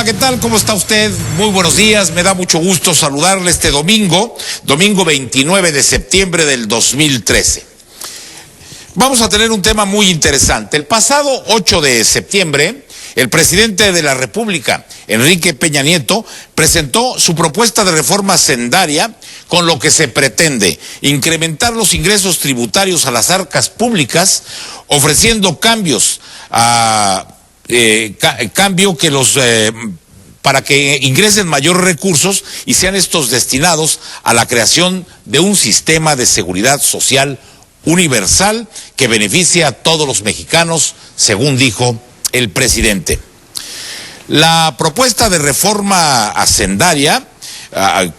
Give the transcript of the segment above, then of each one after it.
¿qué tal? ¿Cómo está usted? Muy buenos días, me da mucho gusto saludarle este domingo 29 de septiembre del 2013. Vamos a tener un tema muy interesante. El pasado 8 de septiembre, el presidente de la República, Enrique Peña Nieto, presentó su propuesta de reforma hacendaria con lo que se pretende incrementar los ingresos tributarios a las arcas públicas, ofreciendo cambios para que ingresen mayores recursos y sean estos destinados a la creación de un sistema de seguridad social universal que beneficie a todos los mexicanos, según dijo el presidente. La propuesta de reforma hacendaria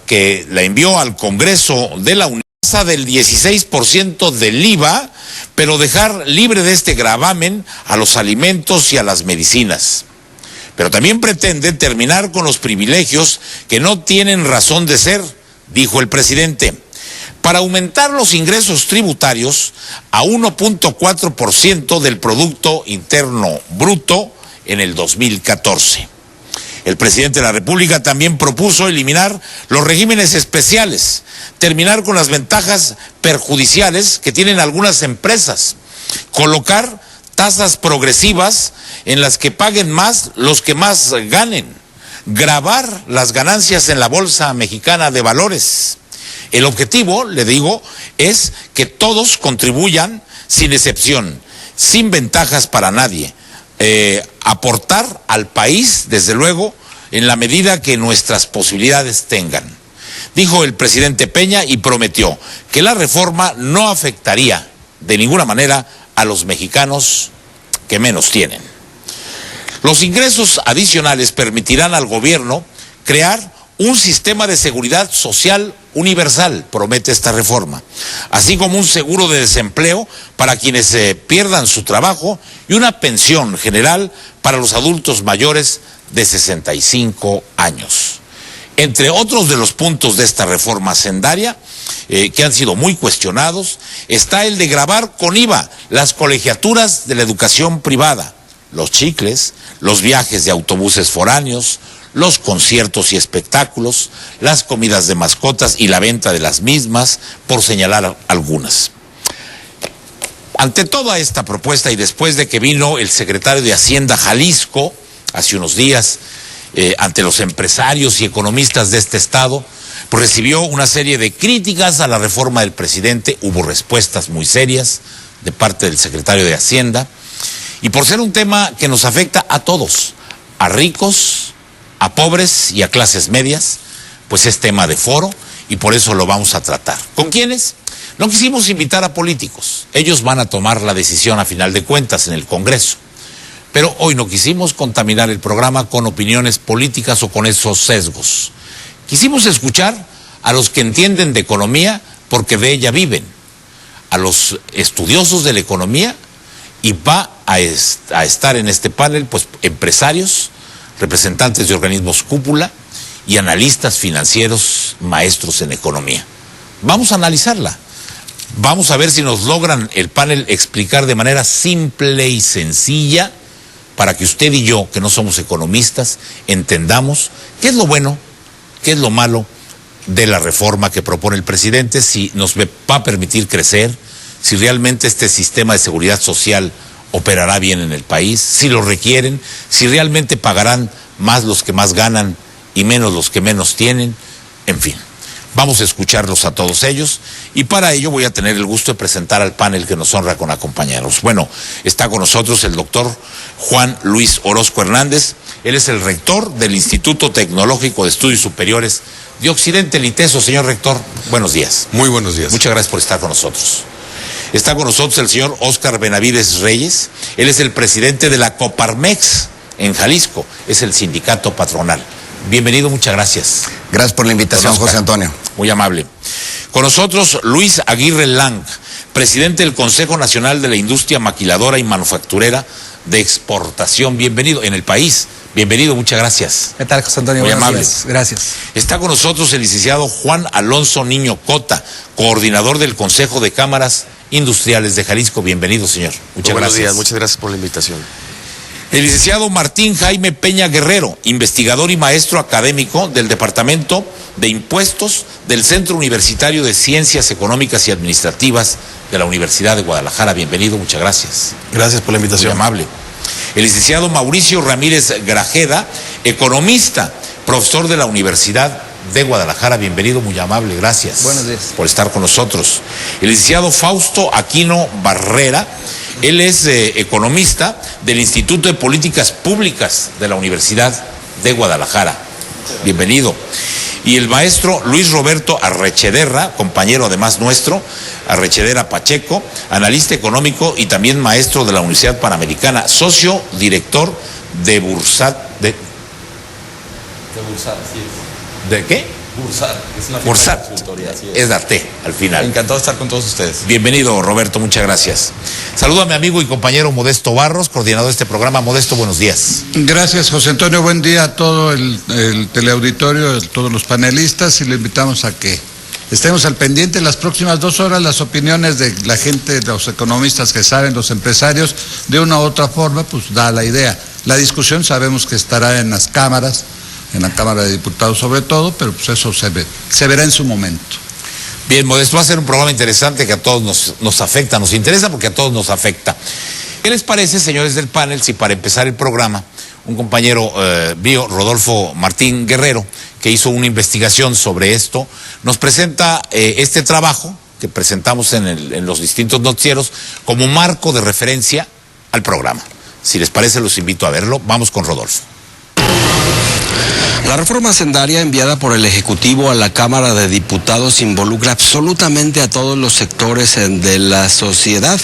que la envió al Congreso de la Unión pasa del 16% del IVA, pero dejar libre de este gravamen a los alimentos y a las medicinas. Pero también pretende terminar con los privilegios que no tienen razón de ser, dijo el presidente, para aumentar los ingresos tributarios a 1.4% del Producto Interno Bruto en el 2014. El presidente de la República también propuso eliminar los regímenes especiales, terminar con las ventajas perjudiciales que tienen algunas empresas, colocar tasas progresivas en las que paguen más los que más ganen, gravar las ganancias en la Bolsa Mexicana de Valores. El objetivo, le digo, es que todos contribuyan sin excepción, sin ventajas para nadie, aportar al país, desde luego, en la medida que nuestras posibilidades tengan. Dijo el presidente Peña y prometió que la reforma no afectaría de ninguna manera a los mexicanos que menos tienen. Los ingresos adicionales permitirán al gobierno crear un sistema de seguridad social universal, promete esta reforma, así como un seguro de desempleo para quienes pierdan su trabajo y una pensión general para los adultos mayores de 65 años. Entre otros de los puntos de esta reforma hacendaria, que han sido muy cuestionados, está el de gravar con IVA las colegiaturas de la educación privada, los chicles, los viajes de autobuses foráneos, los conciertos y espectáculos, las comidas de mascotas y la venta de las mismas, por señalar algunas. Ante toda esta propuesta y después de que vino el secretario de Hacienda Jalisco hace unos días ante los empresarios y economistas de este estado, pues recibió una serie de críticas a la reforma del presidente, hubo respuestas muy serias de parte del secretario de Hacienda, y por ser un tema que nos afecta a todos, a ricos, a pobres y a clases medias, pues es tema de foro y por eso lo vamos a tratar. ¿Con quiénes? No quisimos invitar a políticos, ellos van a tomar la decisión a final de cuentas en el Congreso, pero hoy no quisimos contaminar el programa con opiniones políticas o con esos sesgos. Quisimos escuchar a los que entienden de economía porque de ella viven, a los estudiosos de la economía, y va a estar en este panel pues empresarios, representantes de organismos cúpula y analistas financieros, maestros en economía. Vamos a analizarla. Vamos a ver si nos logran el panel explicar de manera simple y sencilla para que usted y yo, que no somos economistas, entendamos qué es lo bueno, qué es lo malo de la reforma que propone el presidente, si nos va a permitir crecer, si realmente este sistema de seguridad social operará bien en el país, si lo requieren, si realmente pagarán más los que más ganan y menos los que menos tienen, en fin. Vamos a escucharlos a todos ellos y para ello voy a tener el gusto de presentar al panel que nos honra con acompañarnos. Bueno, está con nosotros el doctor Juan Luis Orozco Hernández. Él es el rector del Instituto Tecnológico de Estudios Superiores de Occidente, el ITESO. Señor rector, buenos días. Muy buenos días. Muchas gracias por estar con nosotros. Está con nosotros el señor Óscar Benavides Reyes. Él es el presidente de la Coparmex en Jalisco, es el sindicato patronal. Bienvenido, muchas gracias. Gracias por la invitación, José Antonio. Muy amable. Con nosotros Luis Aguirre Lang, presidente del Consejo Nacional de la Industria Maquiladora y Manufacturera de Exportación. Bienvenido en el país. Bienvenido, muchas gracias. ¿Qué tal, José Antonio? Muy amable. Gracias. Está con nosotros el licenciado Juan Alonso Niño Cota, coordinador del Consejo de Cámaras Industriales de Jalisco. Bienvenido, señor. Muchas gracias. Buenos días, muchas gracias por la invitación. El licenciado Martín Jaime Peña Guerrero, investigador y maestro académico del Departamento de Impuestos del Centro Universitario de Ciencias Económicas y Administrativas de la Universidad de Guadalajara. Bienvenido, muchas gracias. Gracias por la invitación. Muy amable. El licenciado Mauricio Ramírez Grajeda, economista, profesor de la Universidad de Guadalajara. Bienvenido, muy amable, gracias. Buenos días. Por estar con nosotros. El licenciado Fausto Aquino Barrera, él es economista del Instituto de Políticas Públicas de la Universidad de Guadalajara. Bienvenido. Y el maestro Luis Roberto Arrechederra, compañero además nuestro, Arrechederra Pacheco, analista económico y también maestro de la Universidad Panamericana, socio director de Bursat. ¿De Bursat, sí es. ¿De qué? Bursat, es una firma Bursat, de consultoría, así es Darte, al final. Encantado de estar con todos ustedes. Bienvenido, Roberto, muchas gracias. Saludo a mi amigo y compañero Modesto Barros, coordinador de este programa. Modesto, buenos días. Gracias, José Antonio. Buen día a todo el teleauditorio, a todos los panelistas, y le invitamos a que estemos al pendiente. En las próximas 2 horas, las opiniones de la gente, de los economistas que saben, los empresarios, de una u otra forma, pues da la idea. La discusión sabemos que estará en las cámaras, en la Cámara de Diputados sobre todo, pero pues eso se verá en su momento. Bien, Modesto, va a ser un programa interesante que a todos nos afecta, nos interesa porque a todos nos afecta. ¿Qué les parece, señores del panel, si para empezar el programa, un compañero mío, Rodolfo Martín Guerrero, que hizo una investigación sobre esto, nos presenta este trabajo que presentamos en los distintos noticieros como marco de referencia al programa? Si les parece, los invito a verlo. Vamos con Rodolfo. La reforma hacendaria enviada por el Ejecutivo a la Cámara de Diputados involucra absolutamente a todos los sectores de la sociedad.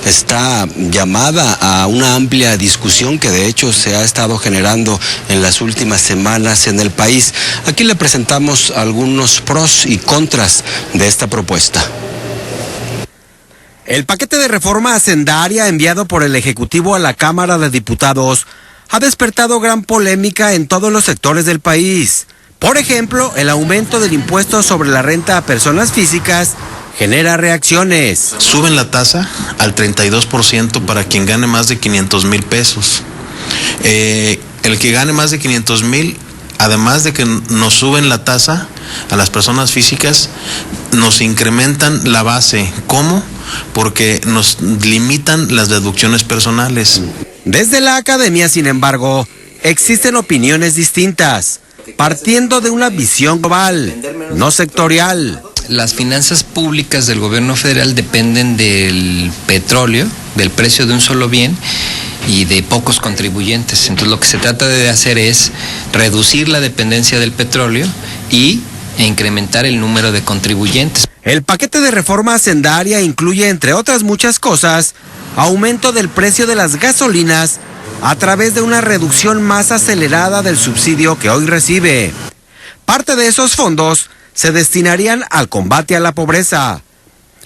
Está llamada a una amplia discusión que de hecho se ha estado generando en las últimas semanas en el país. Aquí le presentamos algunos pros y contras de esta propuesta. El paquete de reforma hacendaria enviado por el Ejecutivo a la Cámara de Diputados ha despertado gran polémica en todos los sectores del país. Por ejemplo, el aumento del impuesto sobre la renta a personas físicas genera reacciones. Suben la tasa al 32% para quien gane más de 500,000 pesos. El que gane más de 500,000, además de que nos suben la tasa a las personas físicas, nos incrementan la base. ¿Cómo? Porque nos limitan las deducciones personales. Desde la academia, sin embargo, existen opiniones distintas, partiendo de una visión global, no sectorial. Las finanzas públicas del gobierno federal dependen del petróleo, del precio de un solo bien y de pocos contribuyentes. Entonces lo que se trata de hacer es reducir la dependencia del petróleo e incrementar el número de contribuyentes. El paquete de reforma hacendaria incluye, entre otras muchas cosas, aumento del precio de las gasolinas a través de una reducción más acelerada del subsidio que hoy recibe. Parte de esos fondos se destinarían al combate a la pobreza.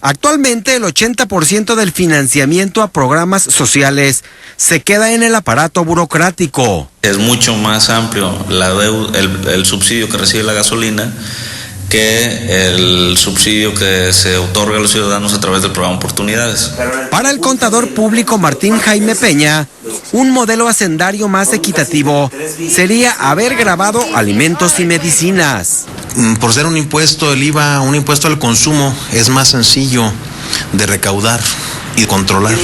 Actualmente el 80% del financiamiento a programas sociales se queda en el aparato burocrático. Es mucho más amplio el subsidio que recibe la gasolina que el subsidio que se otorga a los ciudadanos a través del programa Oportunidades. Para el contador público Martín Jaime Peña, un modelo hacendario más equitativo sería haber gravado alimentos y medicinas. Por ser un impuesto, el IVA, un impuesto al consumo, es más sencillo de recaudar y controlar.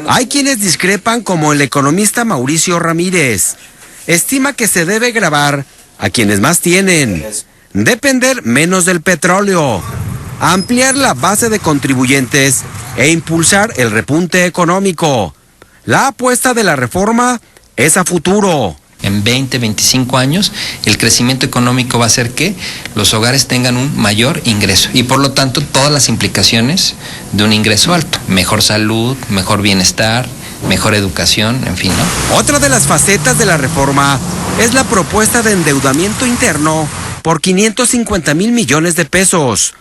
Hay quienes discrepan, como el economista Mauricio Ramírez. Estima que se debe gravar a quienes más tienen, depender menos del petróleo, ampliar la base de contribuyentes e impulsar el repunte económico. La apuesta de la reforma es a futuro. En 20, 25 años, el crecimiento económico va a hacer que los hogares tengan un mayor ingreso y por lo tanto todas las implicaciones de un ingreso alto. Mejor salud, mejor bienestar, mejor educación, en fin, ¿no? Otra de las facetas de la reforma es la propuesta de endeudamiento interno por 550,000 millones de pesos.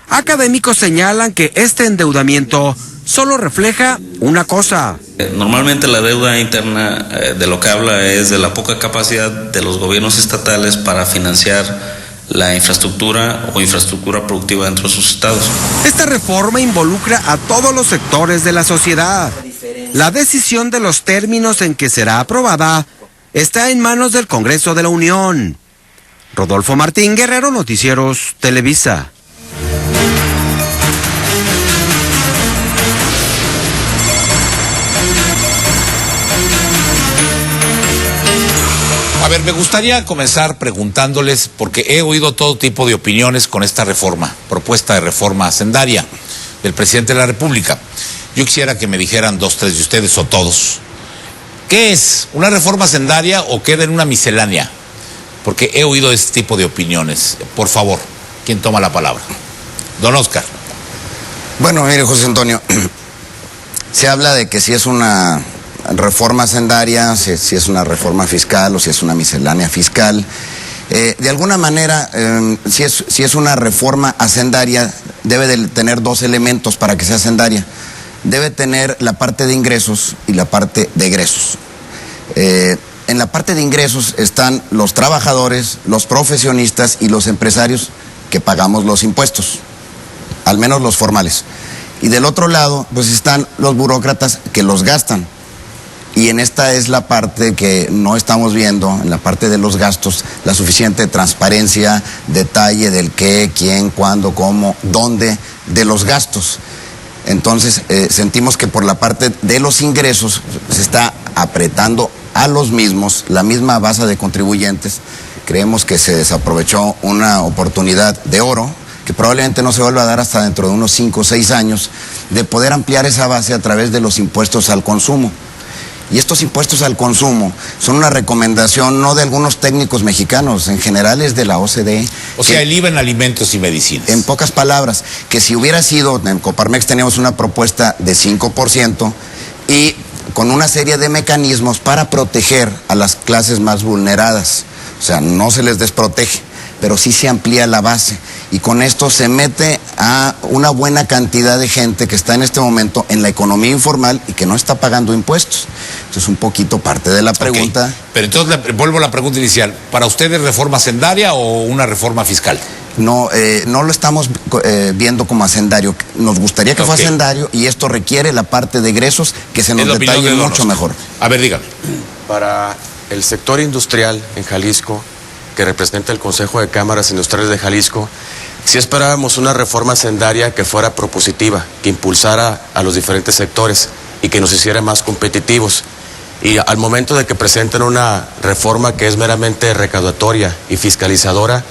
Académicos señalan que este endeudamiento solo refleja una cosa. Normalmente la deuda interna de lo que habla es de la poca capacidad de los gobiernos estatales para financiar la infraestructura o infraestructura productiva dentro de sus estados. Esta reforma involucra a todos los sectores de la sociedad. La decisión de los términos en que será aprobada está en manos del Congreso de la Unión. Rodolfo Martín Guerrero, Noticieros Televisa. A ver, me gustaría comenzar preguntándoles, porque he oído todo tipo de opiniones con esta propuesta de reforma hacendaria del presidente de la República. Yo quisiera que me dijeran 2, 3 de ustedes o todos, ¿qué es? ¿Una reforma hacendaria o queda en una miscelánea? Porque he oído este tipo de opiniones. Por favor, ¿quién toma la palabra? Don Oscar. Bueno, mire, José Antonio, se habla de que si es una reforma hacendaria, si es una reforma fiscal o si es una miscelánea fiscal. De alguna manera, si es una reforma hacendaria, debe de tener 2 elementos para que sea hacendaria. Debe tener la parte de ingresos y la parte de egresos. En la parte de ingresos están los trabajadores, los profesionistas y los empresarios que pagamos los impuestos, al menos los formales. Y del otro lado, pues están los burócratas que los gastan. Y en esta es la parte que no estamos viendo, en la parte de los gastos, la suficiente transparencia, detalle del qué, quién, cuándo, cómo, dónde, de los gastos. Entonces, sentimos que por la parte de los ingresos se está apretando a los mismos, la misma base de contribuyentes. Creemos que se desaprovechó una oportunidad de oro, que probablemente no se vuelva a dar hasta dentro de unos 5 o 6 años, de poder ampliar esa base a través de los impuestos al consumo. Y estos impuestos al consumo son una recomendación no de algunos técnicos mexicanos, en general es de la OCDE. O sea, el IVA en alimentos y medicinas. En pocas palabras, que si hubiera sido, en Coparmex teníamos una propuesta de 5% y con una serie de mecanismos para proteger a las clases más vulneradas. O sea, no se les desprotege, pero sí se amplía la base. Y con esto se mete a una buena cantidad de gente que está en este momento en la economía informal y que no está pagando impuestos. Eso es un poquito parte de la pregunta. Okay. Pero entonces vuelvo a la pregunta inicial. ¿Para ustedes reforma hacendaria o una reforma fiscal? No, no lo estamos viendo como hacendario. Nos gustaría que fuera hacendario y esto requiere la parte de egresos que se nos detalle mucho mejor. A ver, dígame. Para el sector industrial en Jalisco, que representa el Consejo de Cámaras Industriales de Jalisco, sí esperábamos una reforma hacendaria que fuera propositiva, que impulsara a los diferentes sectores y que nos hiciera más competitivos. Y al momento de que presenten una reforma que es meramente recaudatoria y fiscalizadora,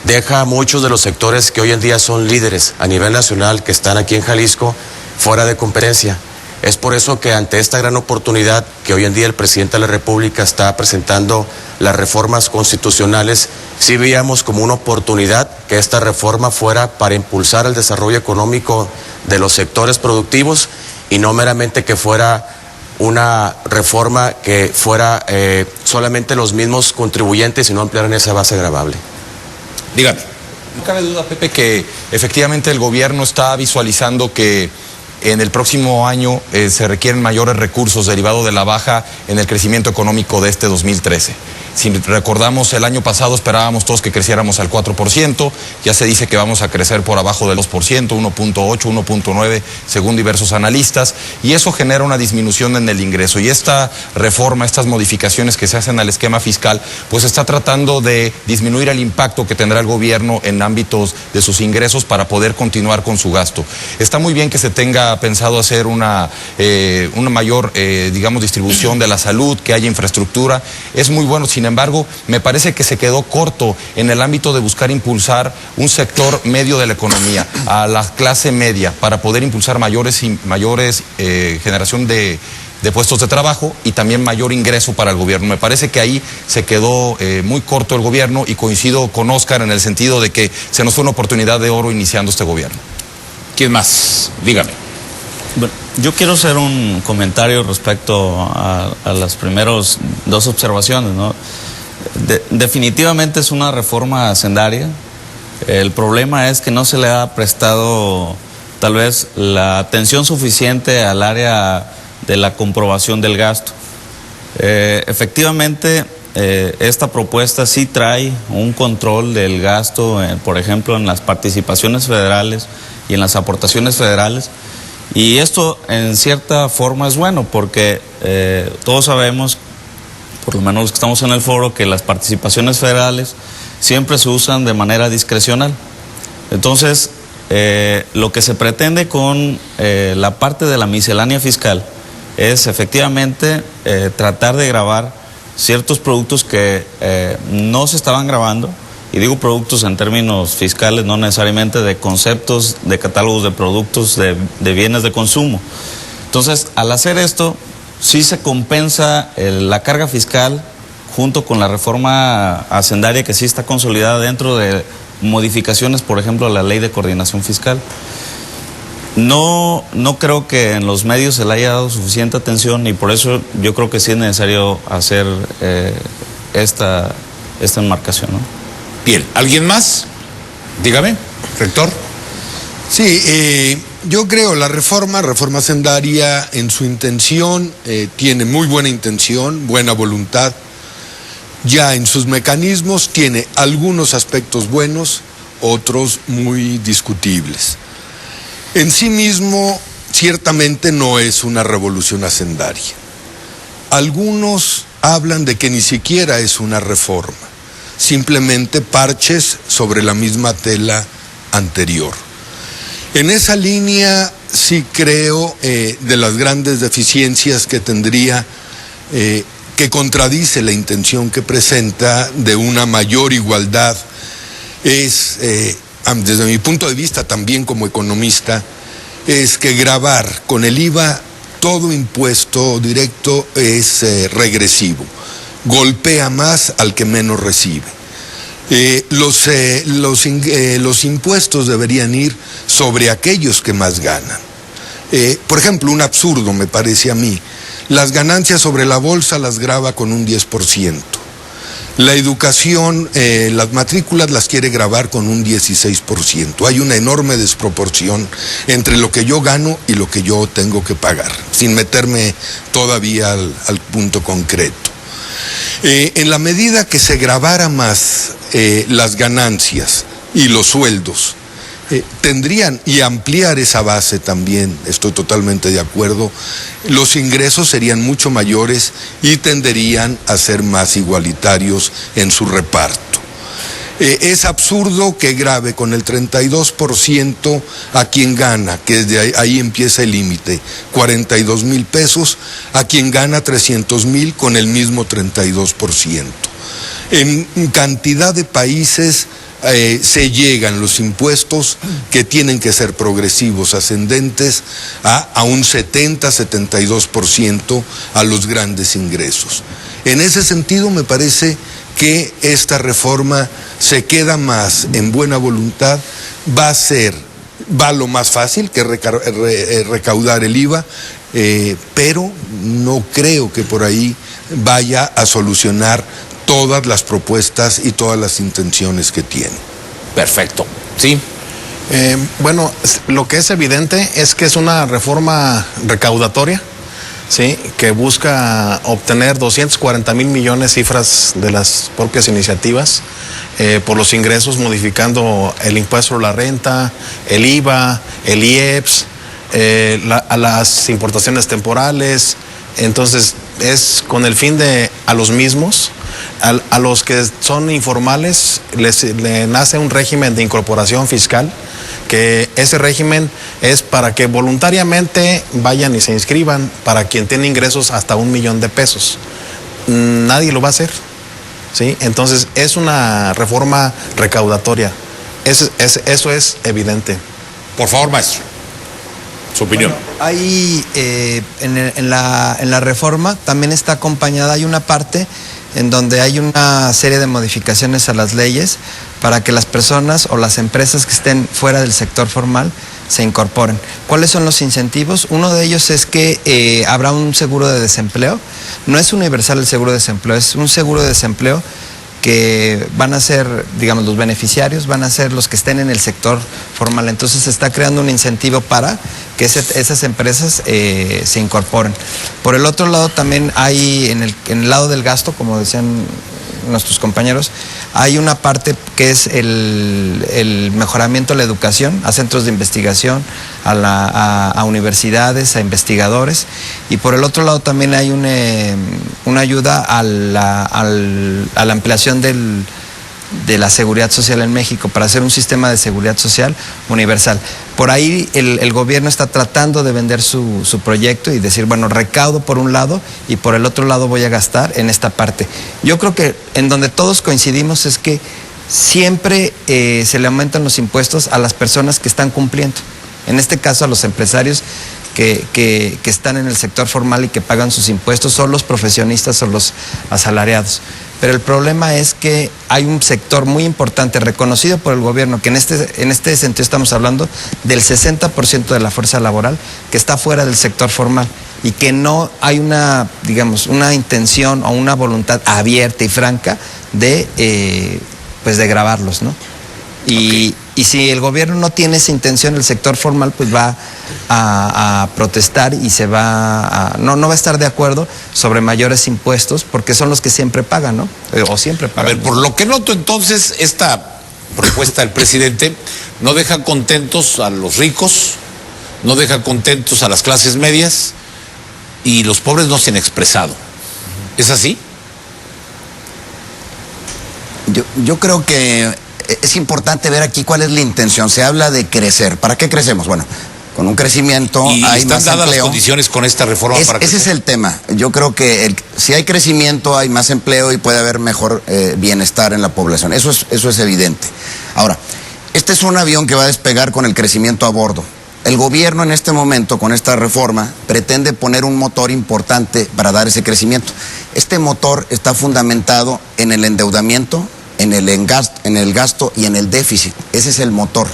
deja a muchos de los sectores que hoy en día son líderes a nivel nacional, que están aquí en Jalisco, fuera de competencia. Es por eso que ante esta gran oportunidad que hoy en día el presidente de la República está presentando las reformas constitucionales, sí veíamos como una oportunidad que esta reforma fuera para impulsar el desarrollo económico de los sectores productivos y no meramente que fuera una reforma que fuera solamente los mismos contribuyentes y no ampliaran esa base gravable. Dígame. No cabe duda, Pepe, que efectivamente el gobierno está visualizando que en el próximo año se requieren mayores recursos derivados de la baja en el crecimiento económico de este 2013. Si recordamos, el año pasado esperábamos todos que creciéramos al 4%, ya se dice que vamos a crecer por abajo del 2%, 1.8, 1.9, según diversos analistas, y eso genera una disminución en el ingreso. Y esta reforma, estas modificaciones que se hacen al esquema fiscal, pues está tratando de disminuir el impacto que tendrá el gobierno en ámbitos de sus ingresos para poder continuar con su gasto. Está muy bien que se tenga pensado hacer una mayor, digamos, distribución de la salud, que haya infraestructura, es muy bueno. Sin embargo, me parece que se quedó corto en el ámbito de buscar impulsar un sector medio de la economía, a la clase media, para poder impulsar mayores generación de puestos de trabajo y también mayor ingreso para el gobierno. Me parece que ahí se quedó muy corto el gobierno y coincido con Oscar en el sentido de que se nos fue una oportunidad de oro iniciando este gobierno. ¿Quién más? Dígame. Bueno, yo quiero hacer un comentario respecto a las primeras 2 observaciones, ¿no? Definitivamente es una reforma hacendaria. El problema es que no se le ha prestado tal vez la atención suficiente al área de la comprobación del gasto. Efectivamente, esta propuesta sí trae un control del gasto, por ejemplo, en las participaciones federales y en las aportaciones federales. Y esto en cierta forma es bueno porque todos sabemos, por lo menos los que estamos en el foro, que las participaciones federales siempre se usan de manera discrecional. Entonces, lo que se pretende con la parte de la miscelánea fiscal es efectivamente tratar de gravar ciertos productos que no se estaban grabando, y digo productos en términos fiscales, no necesariamente de conceptos, de catálogos de productos, de bienes de consumo. Entonces, al hacer esto, sí se compensa la carga fiscal junto con la reforma hacendaria que sí está consolidada dentro de modificaciones, por ejemplo, a la Ley de Coordinación Fiscal. No creo que en los medios se le haya dado suficiente atención, y por eso yo creo que sí es necesario hacer esta enmarcación, ¿no? Bien, ¿alguien más? Dígame, rector. Sí, yo creo la reforma hacendaria en su intención tiene muy buena intención, buena voluntad. Ya en sus mecanismos tiene algunos aspectos buenos, otros muy discutibles. En sí mismo, ciertamente no es una revolución hacendaria. Algunos hablan de que ni siquiera es una reforma, simplemente parches sobre la misma tela anterior. En esa línea sí creo de las grandes deficiencias que tendría, que contradice la intención que presenta de una mayor igualdad, es, desde mi punto de vista también como economista, es que gravar con el IVA todo impuesto directo es regresivo, golpea más al que menos recibe. Los impuestos deberían ir sobre aquellos que más ganan. Por ejemplo, un absurdo me parece a mí, las ganancias sobre la bolsa las grava con un 10%. La educación, las matrículas las quiere gravar con un 16%. Hay una enorme desproporción entre lo que yo gano y lo que yo tengo que pagar, sin meterme todavía al punto concreto. En la medida que se gravara más las ganancias y los sueldos, tendrían, y ampliar esa base también, estoy totalmente de acuerdo, los ingresos serían mucho mayores y tenderían a ser más igualitarios en su reparto. Es absurdo que grave con el 32% a quien gana, que desde ahí empieza el límite, 42,000 pesos, a quien gana 300,000 con el mismo 32%. En cantidad de países se llegan los impuestos que tienen que ser progresivos, ascendentes, a un 70-72% a los grandes ingresos. En ese sentido me parece que esta reforma se queda más en buena voluntad, va lo más fácil que recaudar el IVA, pero no creo que por ahí vaya a solucionar todas las propuestas y todas las intenciones que tiene. Perfecto. Sí. Bueno, lo que es evidente es que es una reforma recaudatoria, ¿sí?, que busca obtener 240,000 millones, cifras de las propias iniciativas, por los ingresos, modificando el impuesto sobre la renta, el IVA, el IEPS, a las importaciones temporales. Entonces, es con el fin de a los mismos, a los que son informales, le nace un régimen de incorporación fiscal, que ese régimen es para que voluntariamente vayan y se inscriban, para quien tiene ingresos hasta 1 millón de pesos. Nadie lo va a hacer, ¿sí? Entonces es una reforma recaudatoria. Eso es evidente. Por favor, maestro, su opinión. Bueno, hay en la reforma también está acompañada, hay una parte en donde hay una serie de modificaciones a las leyes para que las personas o las empresas que estén fuera del sector formal se incorporen. ¿Cuáles son los incentivos? Uno de ellos es que habrá un seguro de desempleo. No es universal el seguro de desempleo, es un seguro de desempleo que van a ser, digamos, los beneficiarios van a ser los que estén en el sector formal. Entonces se está creando un incentivo para que esas empresas se incorporen. Por el otro lado también hay, en el lado del gasto, como decían nuestros compañeros, hay una parte que es el mejoramiento de la educación, a centros de investigación, a universidades, a investigadores, y por el otro lado también hay una ayuda a la ampliación de la seguridad social en México, para hacer un sistema de seguridad social universal. Por ahí el gobierno está tratando de vender su proyecto y decir, bueno, recaudo por un lado y por el otro lado voy a gastar en esta parte. Yo creo que en donde todos coincidimos es que siempre se le aumentan los impuestos a las personas que están cumpliendo. En este caso a los empresarios que están en el sector formal y que pagan sus impuestos, son los profesionistas o los asalariados. Pero el problema es que hay un sector muy importante reconocido por el gobierno, que en este sentido estamos hablando del 60% de la fuerza laboral que está fuera del sector formal y que no hay una intención o una voluntad abierta y franca de gravarlos, ¿no? Y si el gobierno no tiene esa intención, el sector formal pues va a protestar y no va a estar de acuerdo sobre mayores impuestos, porque son los que siempre pagan, ¿no? O siempre pagan. A ver, por lo que noto entonces, esta propuesta del presidente no deja contentos a los ricos, no deja contentos a las clases medias, y los pobres no se han expresado. ¿Es así? Yo creo que es importante ver aquí cuál es la intención. Se habla de crecer. ¿Para qué crecemos? Bueno, con un crecimiento y hay están más dadas empleo. las condiciones con esta reforma para crecer. Ese es el tema. Yo creo que si hay crecimiento hay más empleo y puede haber mejor bienestar en la población. Eso es evidente. Ahora, este es un avión que va a despegar con el crecimiento a bordo. El gobierno en este momento, con esta reforma, pretende poner un motor importante para dar ese crecimiento. Este motor está fundamentado en el endeudamiento, en el gasto y en el déficit. Ese es el motor.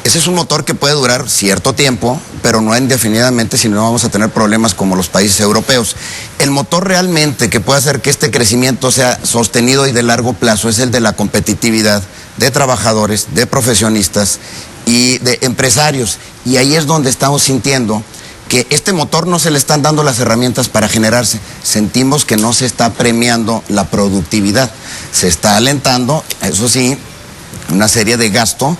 Ese es un motor que puede durar cierto tiempo, pero no indefinidamente, si no vamos a tener problemas como los países europeos. El motor realmente que puede hacer que este crecimiento sea sostenido y de largo plazo es el de la competitividad de trabajadores, de profesionistas y de empresarios. Y ahí es donde estamos sintiendo que este motor no se le están dando las herramientas para generarse. Sentimos que no se está premiando la productividad. Se está alentando, eso sí, una serie de gasto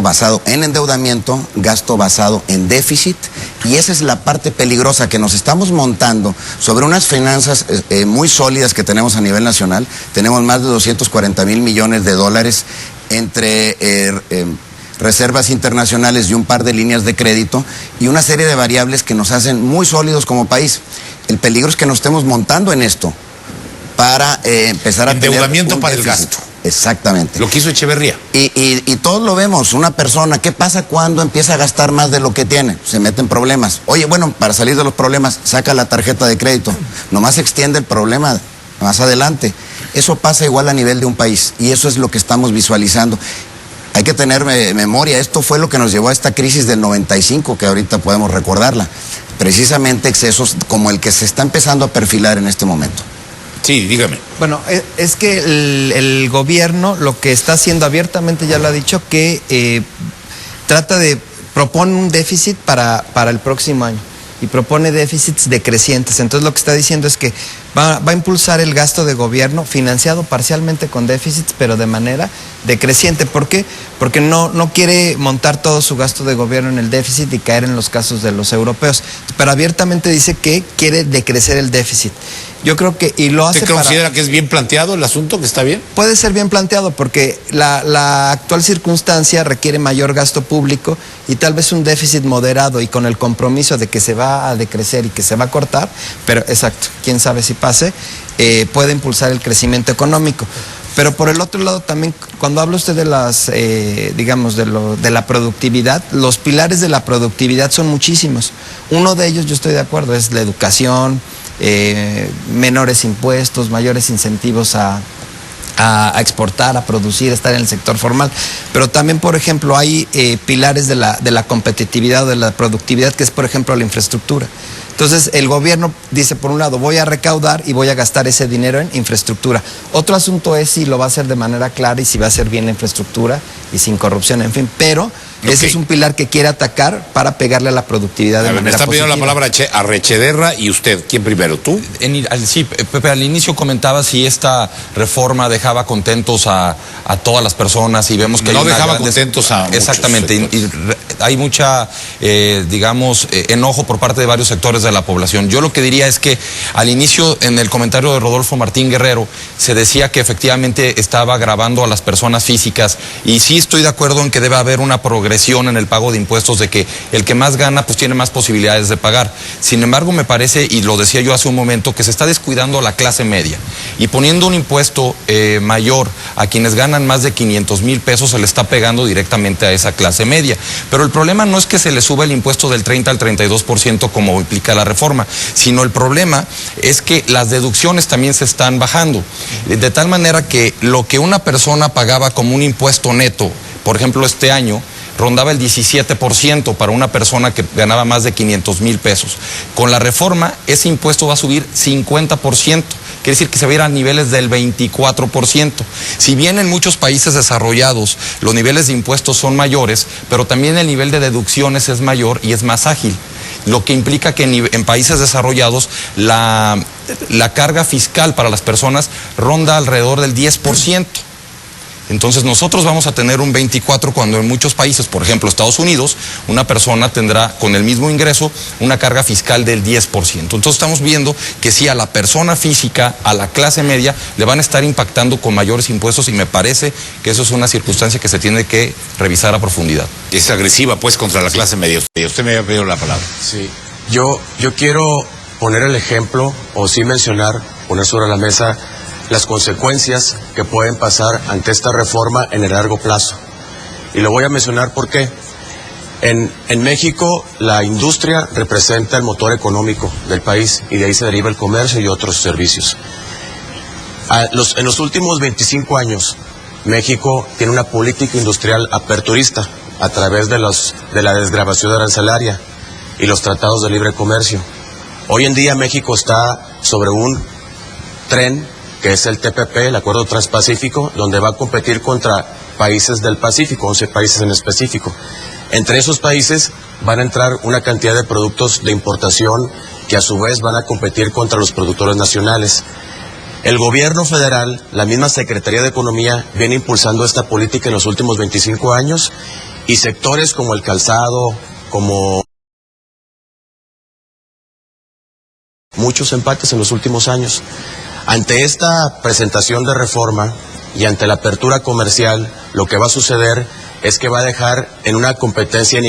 basado en endeudamiento, gasto basado en déficit, y esa es la parte peligrosa, que nos estamos montando sobre unas finanzas muy sólidas que tenemos a nivel nacional. Tenemos más de 240,000 millones de dólares entre reservas internacionales y un par de líneas de crédito y una serie de variables que nos hacen muy sólidos como país. El peligro es que nos estemos montando en esto para empezar a endeudamiento para el gasto. Exactamente. Lo que hizo Echeverría. Y todos lo vemos. Una persona, ¿qué pasa cuando empieza a gastar más de lo que tiene? Se mete en problemas. Oye, bueno, para salir de los problemas, saca la tarjeta de crédito. Nomás extiende el problema más adelante. Eso pasa igual a nivel de un país y eso es lo que estamos visualizando. Hay que tener memoria, esto fue lo que nos llevó a esta crisis del 95, que ahorita podemos recordarla. Precisamente excesos como el que se está empezando a perfilar en este momento. Sí, dígame. Bueno, es que el gobierno lo que está haciendo abiertamente, ya lo ha dicho, que propone un déficit para el próximo año y propone déficits decrecientes. Entonces lo que está diciendo es que va a impulsar el gasto de gobierno financiado parcialmente con déficits, pero de manera decreciente. ¿Por qué? Porque no quiere montar todo su gasto de gobierno en el déficit y caer en los casos de los europeos. Pero abiertamente dice que quiere decrecer el déficit. Yo creo que, y lo hace. ¿Usted considera que es bien planteado el asunto, que está bien? Puede ser bien planteado porque la actual circunstancia requiere mayor gasto público y tal vez un déficit moderado y con el compromiso de que se va a decrecer y que se va a cortar, pero exacto, quién sabe si pase, puede impulsar el crecimiento económico. Pero por el otro lado también, cuando habla usted de las, de la productividad, los pilares de la productividad son muchísimos. Uno de ellos, yo estoy de acuerdo, es la educación, menores impuestos, mayores incentivos a a exportar, a producir, a estar en el sector formal. Pero también, por ejemplo, hay pilares de la competitividad o de la productividad, que es, por ejemplo, la infraestructura. Entonces, el gobierno dice, por un lado, voy a recaudar y voy a gastar ese dinero en infraestructura. Otro asunto es si lo va a hacer de manera clara y si va a hacer bien la infraestructura y sin corrupción, en fin. Pero ese es un pilar que quiere atacar para pegarle a la productividad de manera Me está pidiendo positiva. la palabra Arrechederra y usted. ¿Quién primero? ¿Tú? Sí, Pepe, al inicio comentaba si esta reforma dejaba contentos a todas las personas y vemos que no hay una dejaba gran contentos a muchos exactamente, y hay mucha, digamos, enojo por parte de varios sectores de la población. Yo lo que diría es que al inicio, en el comentario de Rodolfo Martín Guerrero, se decía que efectivamente estaba gravando a las personas físicas, y sí estoy de acuerdo en que debe haber una progresión en el pago de impuestos, de que el que más gana pues tiene más posibilidades de pagar. Sin embargo, me parece, y lo decía yo hace un momento, que se está descuidando a la clase media y poniendo un impuesto mayor a quienes ganan más de 500,000 pesos, se le está pegando directamente a esa clase media. Pero el problema no es que se le suba el impuesto del 30 al 32% como implica la reforma, sino el problema es que las deducciones también se están bajando, de tal manera que lo que una persona pagaba como un impuesto neto, por ejemplo este año, rondaba el 17% para una persona que ganaba más de 500,000 pesos. Con la reforma, ese impuesto va a subir 50%. Quiere decir que se va a ir a niveles del 24%. Si bien en muchos países desarrollados los niveles de impuestos son mayores, pero también el nivel de deducciones es mayor y es más ágil. Lo que implica que en países desarrollados la carga fiscal para las personas ronda alrededor del 10%. Entonces nosotros vamos a tener un 24% cuando en muchos países, por ejemplo Estados Unidos, una persona tendrá con el mismo ingreso una carga fiscal del 10%. Entonces estamos viendo que sí, a la persona física, a la clase media, le van a estar impactando con mayores impuestos, y me parece que eso es una circunstancia que se tiene que revisar a profundidad. Es agresiva pues contra la clase media. Usted me había pedido la palabra. Sí, yo quiero poner el ejemplo, o sí mencionar, poner sobre la mesa las consecuencias que pueden pasar ante esta reforma en el largo plazo. Y lo voy a mencionar porque en México la industria representa el motor económico del país, y de ahí se deriva el comercio y otros servicios. En los últimos 25 años, México tiene una política industrial aperturista a través de la desgravación arancelaria y los tratados de libre comercio. Hoy en día México está sobre un tren que es el TPP, el Acuerdo Transpacífico, donde va a competir contra países del Pacífico, 11 países en específico. Entre esos países van a entrar una cantidad de productos de importación que a su vez van a competir contra los productores nacionales. El gobierno federal, la misma Secretaría de Economía, viene impulsando esta política en los últimos 25 años, y sectores como el calzado, como muchos empaques en los últimos años. Ante esta presentación de reforma y ante la apertura comercial, lo que va a suceder es que va a dejar en una competencia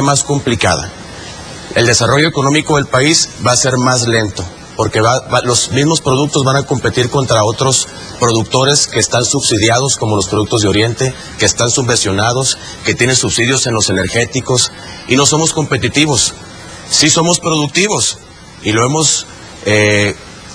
más complicada. El desarrollo económico del país va a ser más lento, porque los mismos productos van a competir contra otros productores que están subsidiados, como los productos de Oriente, que están subvencionados, que tienen subsidios en los energéticos, y no somos competitivos. Sí somos productivos, y lo hemos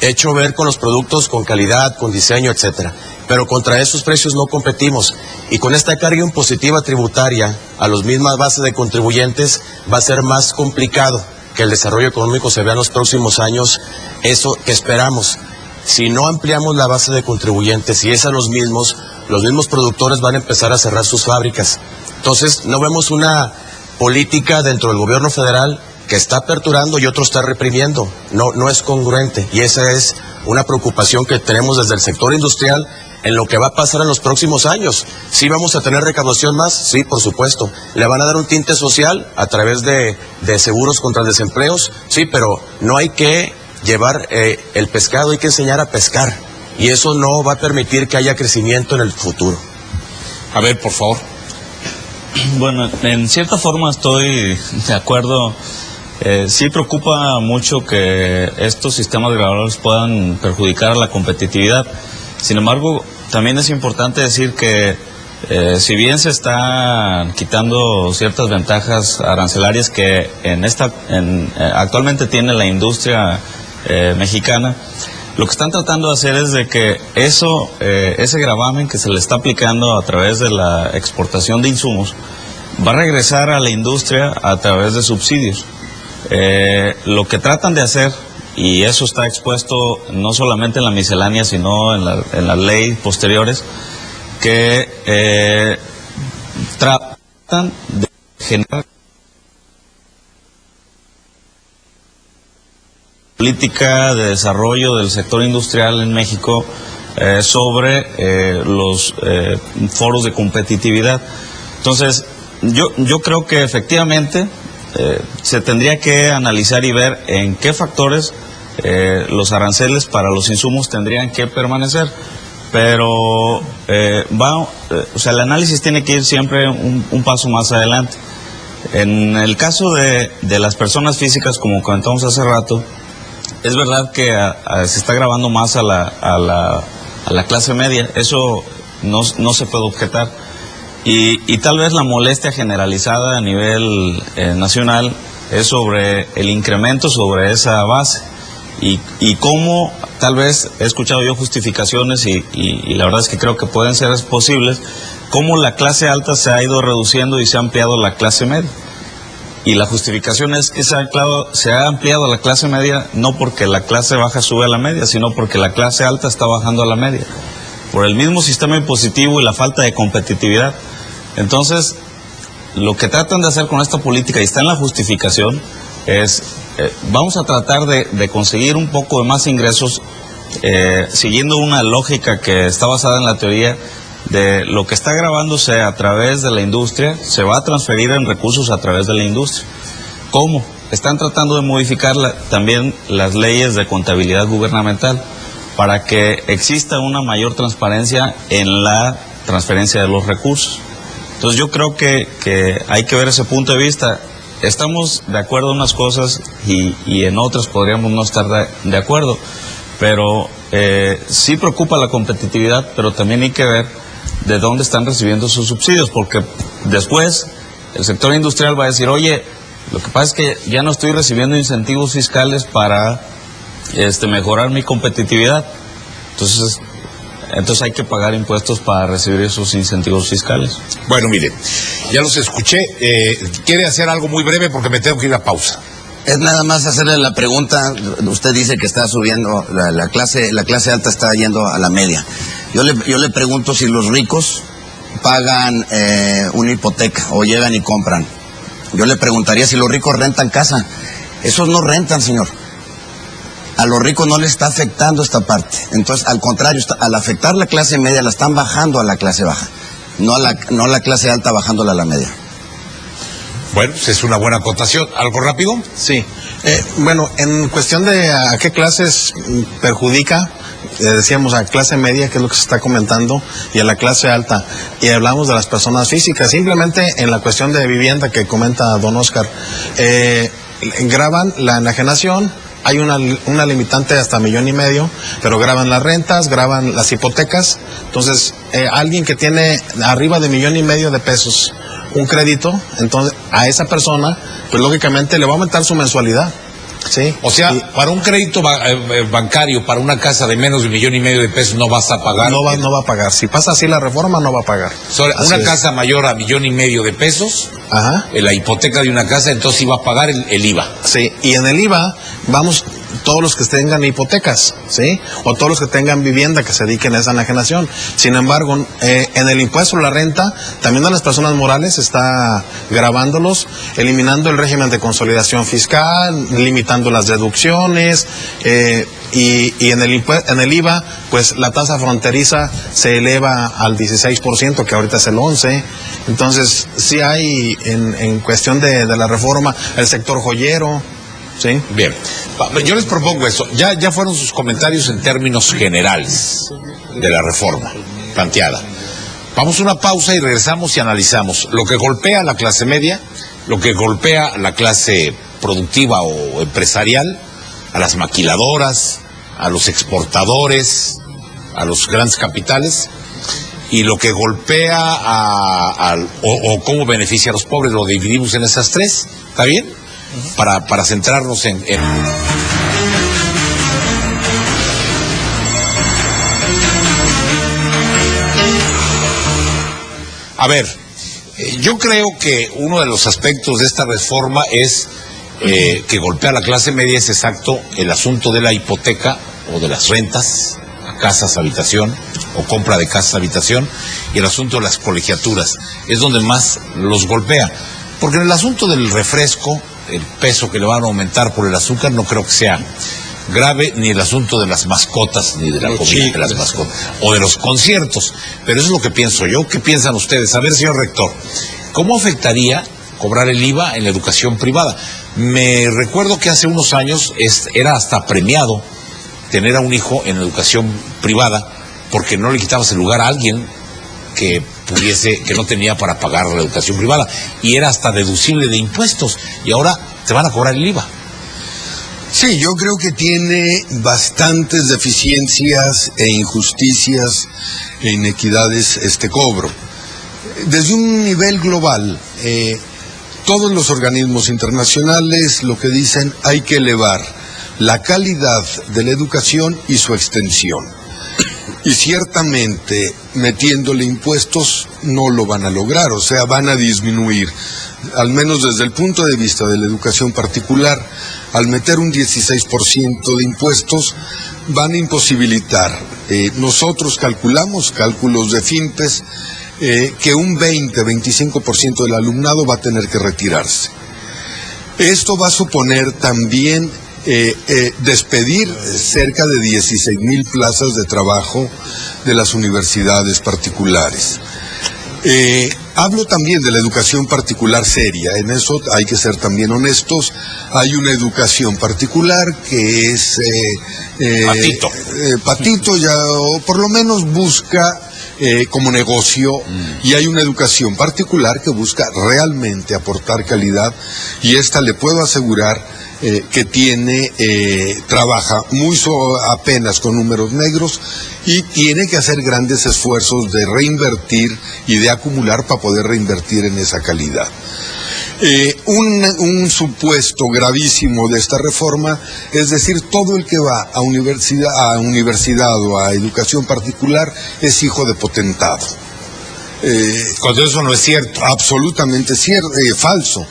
hecho ver con los productos con calidad, con diseño, etcétera. Pero contra esos precios no competimos, y con esta carga impositiva tributaria a las mismas bases de contribuyentes va a ser más complicado que el desarrollo económico se vea en los próximos años, eso que esperamos. Si no ampliamos la base de contribuyentes y es a los mismos productores van a empezar a cerrar sus fábricas. Entonces no vemos una política dentro del gobierno federal que está aperturando y otro está reprimiendo. No es congruente, y esa es una preocupación que tenemos desde el sector industrial en lo que va a pasar en los próximos años. ¿Sí vamos a tener recaudación más? Sí, por supuesto. ¿Le van a dar un tinte social a través de seguros contra desempleos? Sí, pero no hay que llevar el pescado, hay que enseñar a pescar, y eso no va a permitir que haya crecimiento en el futuro. A ver, por favor. Bueno, en cierta forma estoy de acuerdo. Sí preocupa mucho que estos sistemas gravables puedan perjudicar a la competitividad. Sin embargo, también es importante decir que si bien se están quitando ciertas ventajas arancelarias que actualmente tiene la industria mexicana, Lo que están tratando de hacer es de que ese gravamen que se le está aplicando a través de la exportación de insumos va a regresar a la industria a través de subsidios. Lo que tratan de hacer, y eso está expuesto no solamente en la miscelánea, sino en las leyes posteriores, que tratan de generar política de desarrollo del sector industrial en México sobre los foros de competitividad. Entonces, yo creo que efectivamente se tendría que analizar y ver en qué factores los aranceles para los insumos tendrían que permanecer. Pero el análisis tiene que ir siempre un paso más adelante. En el caso de las personas físicas, como comentamos hace rato, es verdad que se está gravando más a la clase media. Eso no se puede objetar. Y tal vez la molestia generalizada a nivel nacional es sobre el incremento sobre esa base. Y cómo, tal vez he escuchado yo justificaciones y la verdad es que creo que pueden ser posibles, cómo la clase alta se ha ido reduciendo y se ha ampliado la clase media. Y la justificación es que se ha ampliado la clase media no porque la clase baja sube a la media, sino porque la clase alta está bajando a la media, por el mismo sistema impositivo y la falta de competitividad. Entonces, lo que tratan de hacer con esta política, y está en la justificación, es vamos a tratar de conseguir un poco de más ingresos siguiendo una lógica que está basada en la teoría de lo que está gravándose a través de la industria, se va a transferir en recursos a través de la industria. ¿Cómo? Están tratando de modificar también las leyes de contabilidad gubernamental para que exista una mayor transparencia en la transferencia de los recursos. Entonces yo creo que hay que ver ese punto de vista. Estamos de acuerdo en unas cosas y en otras podríamos no estar de acuerdo, pero sí preocupa la competitividad, pero también hay que ver de dónde están recibiendo sus subsidios, porque después el sector industrial va a decir, oye, lo que pasa es que ya no estoy recibiendo incentivos fiscales para mejorar mi competitividad. Entonces hay que pagar impuestos para recibir esos incentivos fiscales. Bueno, mire, ya los escuché. ¿Quiere hacer algo muy breve? Porque me tengo que ir a pausa. Es nada más hacerle la pregunta. Usted dice que está subiendo, la clase alta está yendo a la media. Yo le pregunto si los ricos pagan una hipoteca o llegan y compran. Yo le preguntaría si los ricos rentan casa. Esos no rentan, señor. A los ricos no les está afectando esta parte. Entonces, al contrario, al afectar la clase media, la están bajando a la clase baja. No la clase alta bajándola a la media. Bueno, pues es una buena acotación. ¿Algo rápido? Sí. Bueno, en cuestión de a qué clases perjudica, decíamos a clase media, que es lo que se está comentando, y a la clase alta. Y hablamos de las personas físicas. Simplemente en la cuestión de vivienda que comenta don Oscar, graban la enajenación. Hay una limitante hasta 1,5 millones, pero graban las rentas, graban las hipotecas. Entonces, alguien que tiene arriba de 1,5 millones de pesos un crédito, entonces a esa persona, pues lógicamente le va a aumentar su mensualidad. ¿Sí? O sea, para un crédito bancario, para una casa de menos de 1,5 millones de pesos, no vas a pagar. No va a pagar. Si pasa así la reforma, no va a pagar. Una casa mayor a 1,5 millones de pesos, ajá, la hipoteca de una casa, entonces sí va a pagar el IVA. Sí, y en el IVA vamos todos los que tengan hipotecas, ¿sí? O todos los que tengan vivienda que se dediquen a esa enajenación. Sin embargo, en el impuesto a la renta, también a las personas morales está gravándolos, eliminando el régimen de consolidación fiscal, limitando las deducciones, y en el IVA, pues la tasa fronteriza se eleva al 16%, que ahorita es el 11%. Entonces, sí hay en cuestión de la reforma, el sector joyero. Sí. Bien, yo les propongo eso. Ya fueron sus comentarios en términos generales de la reforma planteada. Vamos a una pausa y regresamos y analizamos lo que golpea a la clase media, lo que golpea a la clase productiva o empresarial, a las maquiladoras, a los exportadores, a los grandes capitales, y lo que golpea o cómo beneficia a los pobres. Lo dividimos en esas tres, ¿está bien? Para centrarnos en... A ver, yo creo que uno de los aspectos de esta reforma es que golpea a la clase media, es exacto el asunto de la hipoteca o de las rentas a casas, habitación o compra de casas, habitación, y el asunto de las colegiaturas es donde más los golpea, porque en el asunto del refresco, el peso que le van a aumentar por el azúcar, no creo que sea grave, ni el asunto de las mascotas, ni de la comida de las mascotas, o de los conciertos, pero eso es lo que pienso yo. ¿Qué piensan ustedes? A ver, señor rector, ¿cómo afectaría cobrar el IVA en la educación privada? Me recuerdo que hace unos años era hasta premiado tener a un hijo en educación privada, porque no le quitabas el lugar a alguien que no tenía para pagar la educación privada, y era hasta deducible de impuestos, y ahora te van a cobrar el IVA. Sí, yo creo que tiene bastantes deficiencias e injusticias e inequidades este cobro. Desde un nivel global, todos los organismos internacionales lo que dicen, hay que elevar la calidad de la educación y su extensión. Y ciertamente, metiéndole impuestos, no lo van a lograr, o sea, van a disminuir. Al menos desde el punto de vista de la educación particular, al meter un 16% de impuestos, van a imposibilitar. Nosotros calculamos, cálculos de FINPES, que un 20-25% del alumnado va a tener que retirarse. Esto va a suponer también despedir cerca de 16,000 plazas de trabajo de las universidades particulares. Hablo también de la educación particular seria, en eso hay que ser también honestos. Hay una educación particular que es patito ya, o por lo menos busca como negocio, y hay una educación particular que busca realmente aportar calidad, y esta le puedo asegurar que trabaja muy apenas con números negros, y tiene que hacer grandes esfuerzos de reinvertir y de acumular para poder reinvertir en esa calidad. Un supuesto gravísimo de esta reforma, es decir, todo el que va a universidad o a educación particular es hijo de potentado. Cuando eso no es cierto. Absolutamente cierto, falso.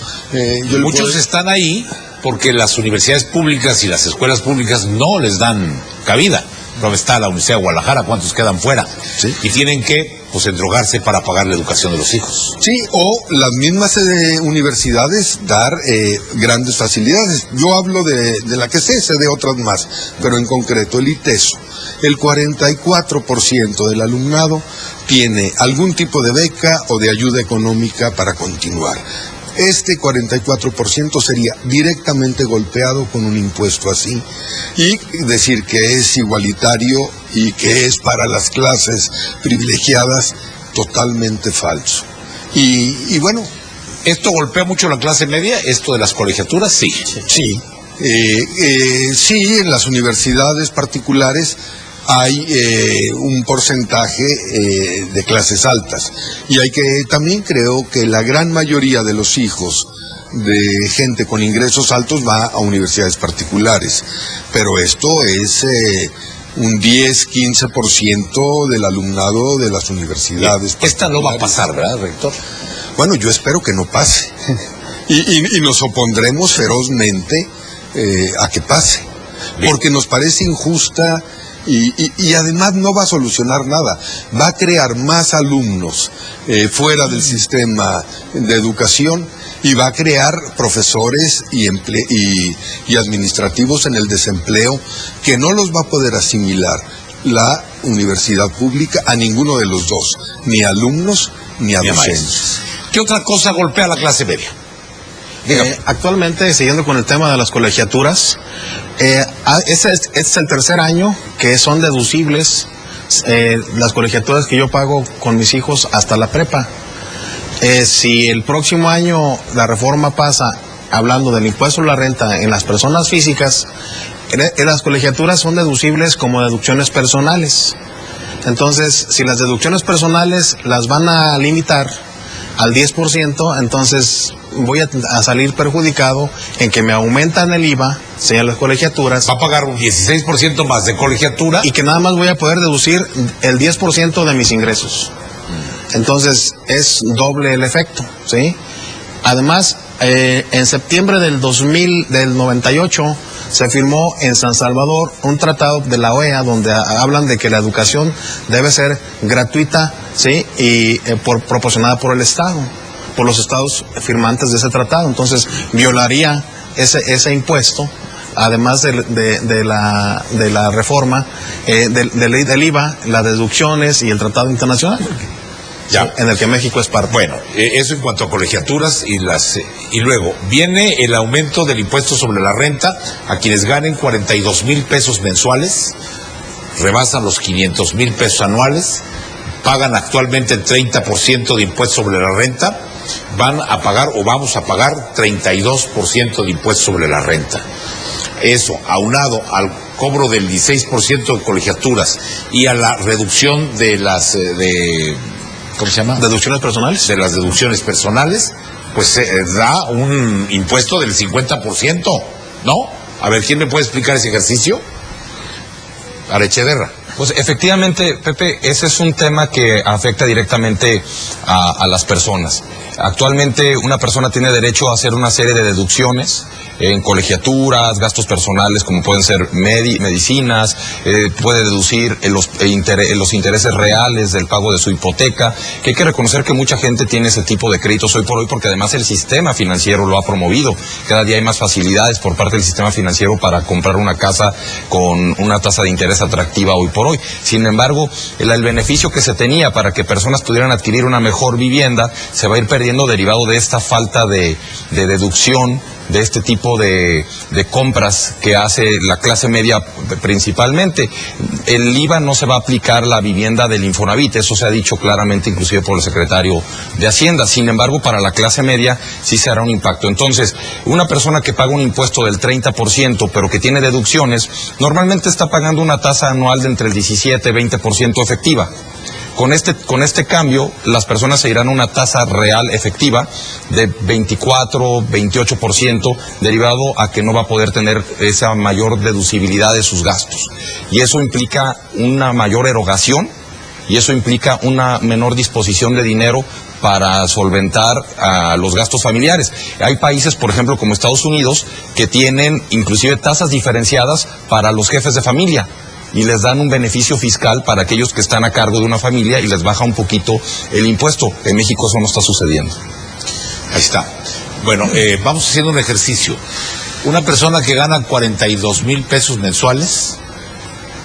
Muchos están ahí porque las universidades públicas y las escuelas públicas no les dan cabida. ¿Dónde está la Universidad de Guadalajara? ¿Cuántos quedan fuera? ¿Sí? Y tienen que endrogarse para pagar la educación de los hijos. Sí, o las mismas universidades dar grandes facilidades. Yo hablo de la que sé de otras más, pero en concreto el ITESO. El 44% del alumnado tiene algún tipo de beca o de ayuda económica para continuar. Este 44% sería directamente golpeado con un impuesto así, y decir que es igualitario y que es para las clases privilegiadas, totalmente falso. Y bueno, ¿esto golpea mucho la clase media? ¿Esto de las colegiaturas? Sí. Sí. Sí, en las universidades particulares hay un porcentaje de clases altas, y también creo que la gran mayoría de los hijos de gente con ingresos altos va a universidades particulares, pero esto es un 10-15% del alumnado de las universidades. Esta no va a pasar, ¿verdad, rector? Bueno, yo espero que no pase y nos opondremos ferozmente a que pase. Bien. Porque nos parece injusta. Y además no va a solucionar nada, va a crear más alumnos fuera del sistema de educación, y va a crear profesores y administrativos en el desempleo que no los va a poder asimilar la universidad pública a ninguno de los dos, ni alumnos ni a docentes. ¿Qué otra cosa golpea a la clase media? Actualmente, siguiendo con el tema de las colegiaturas, este es el tercer año que son deducibles las colegiaturas que yo pago con mis hijos hasta la prepa. Si el próximo año la reforma pasa, hablando del impuesto a la renta en las personas físicas, las colegiaturas son deducibles como deducciones personales. Entonces, si las deducciones personales las van a limitar al 10%, entonces voy a salir perjudicado en que me aumentan el IVA, sean las colegiaturas. Va a pagar un 16% más de colegiatura. Y que nada más voy a poder deducir el 10% de mis ingresos. Entonces es doble el efecto, ¿sí? Además, en septiembre del 98 se firmó en San Salvador un tratado de la OEA donde hablan de que la educación debe ser gratuita, ¿sí? Y proporcionada por el Estado, por los estados firmantes de ese tratado. Entonces violaría ese impuesto, además de la reforma del IVA, las deducciones y el tratado internacional. Ya. En el que México es parte. Bueno, eso en cuanto a colegiaturas y luego viene el aumento del impuesto sobre la renta a quienes ganen 42,000 pesos mensuales, rebasan los 500,000 pesos anuales, pagan actualmente el 30% de impuesto sobre la renta, van a pagar o vamos a pagar 32% de impuesto sobre la renta. Eso, aunado al cobro del 16% de colegiaturas y a la reducción de las ¿cómo se llama? ¿Deducciones personales? De las deducciones personales, pues da un impuesto del 50%, ¿no? A ver, ¿quién me puede explicar ese ejercicio? Arechederra. Pues efectivamente, Pepe, ese es un tema que afecta directamente a las personas. Actualmente una persona tiene derecho a hacer una serie de deducciones en colegiaturas, gastos personales como pueden ser medicinas, puede deducir los intereses reales del pago de su hipoteca, que hay que reconocer que mucha gente tiene ese tipo de créditos hoy por hoy porque además el sistema financiero lo ha promovido. Cada día hay más facilidades por parte del sistema financiero para comprar una casa con una tasa de interés atractiva hoy por hoy. Sin embargo, el beneficio que se tenía para que personas pudieran adquirir una mejor vivienda se va a ir perdiendo derivado de esta falta de deducción, de este tipo de compras que hace la clase media principalmente. El IVA no se va a aplicar a la vivienda del Infonavit, eso se ha dicho claramente inclusive por el secretario de Hacienda. Sin embargo, para la clase media sí se hará un impacto. Entonces, una persona que paga un impuesto del 30%, pero que tiene deducciones, normalmente está pagando una tasa anual de entre el 17 y 20% efectiva. Con este cambio, las personas se irán a una tasa real efectiva de 24, 28%, derivado a que no va a poder tener esa mayor deducibilidad de sus gastos. Y eso implica una mayor erogación, y eso implica una menor disposición de dinero para solventar los gastos familiares. Hay países, por ejemplo, como Estados Unidos, que tienen inclusive tasas diferenciadas para los jefes de familia, y les dan un beneficio fiscal para aquellos que están a cargo de una familia y les baja un poquito el impuesto. En México eso no está sucediendo. Ahí está. Bueno, vamos haciendo un ejercicio. Una persona que gana 42,000 pesos mensuales,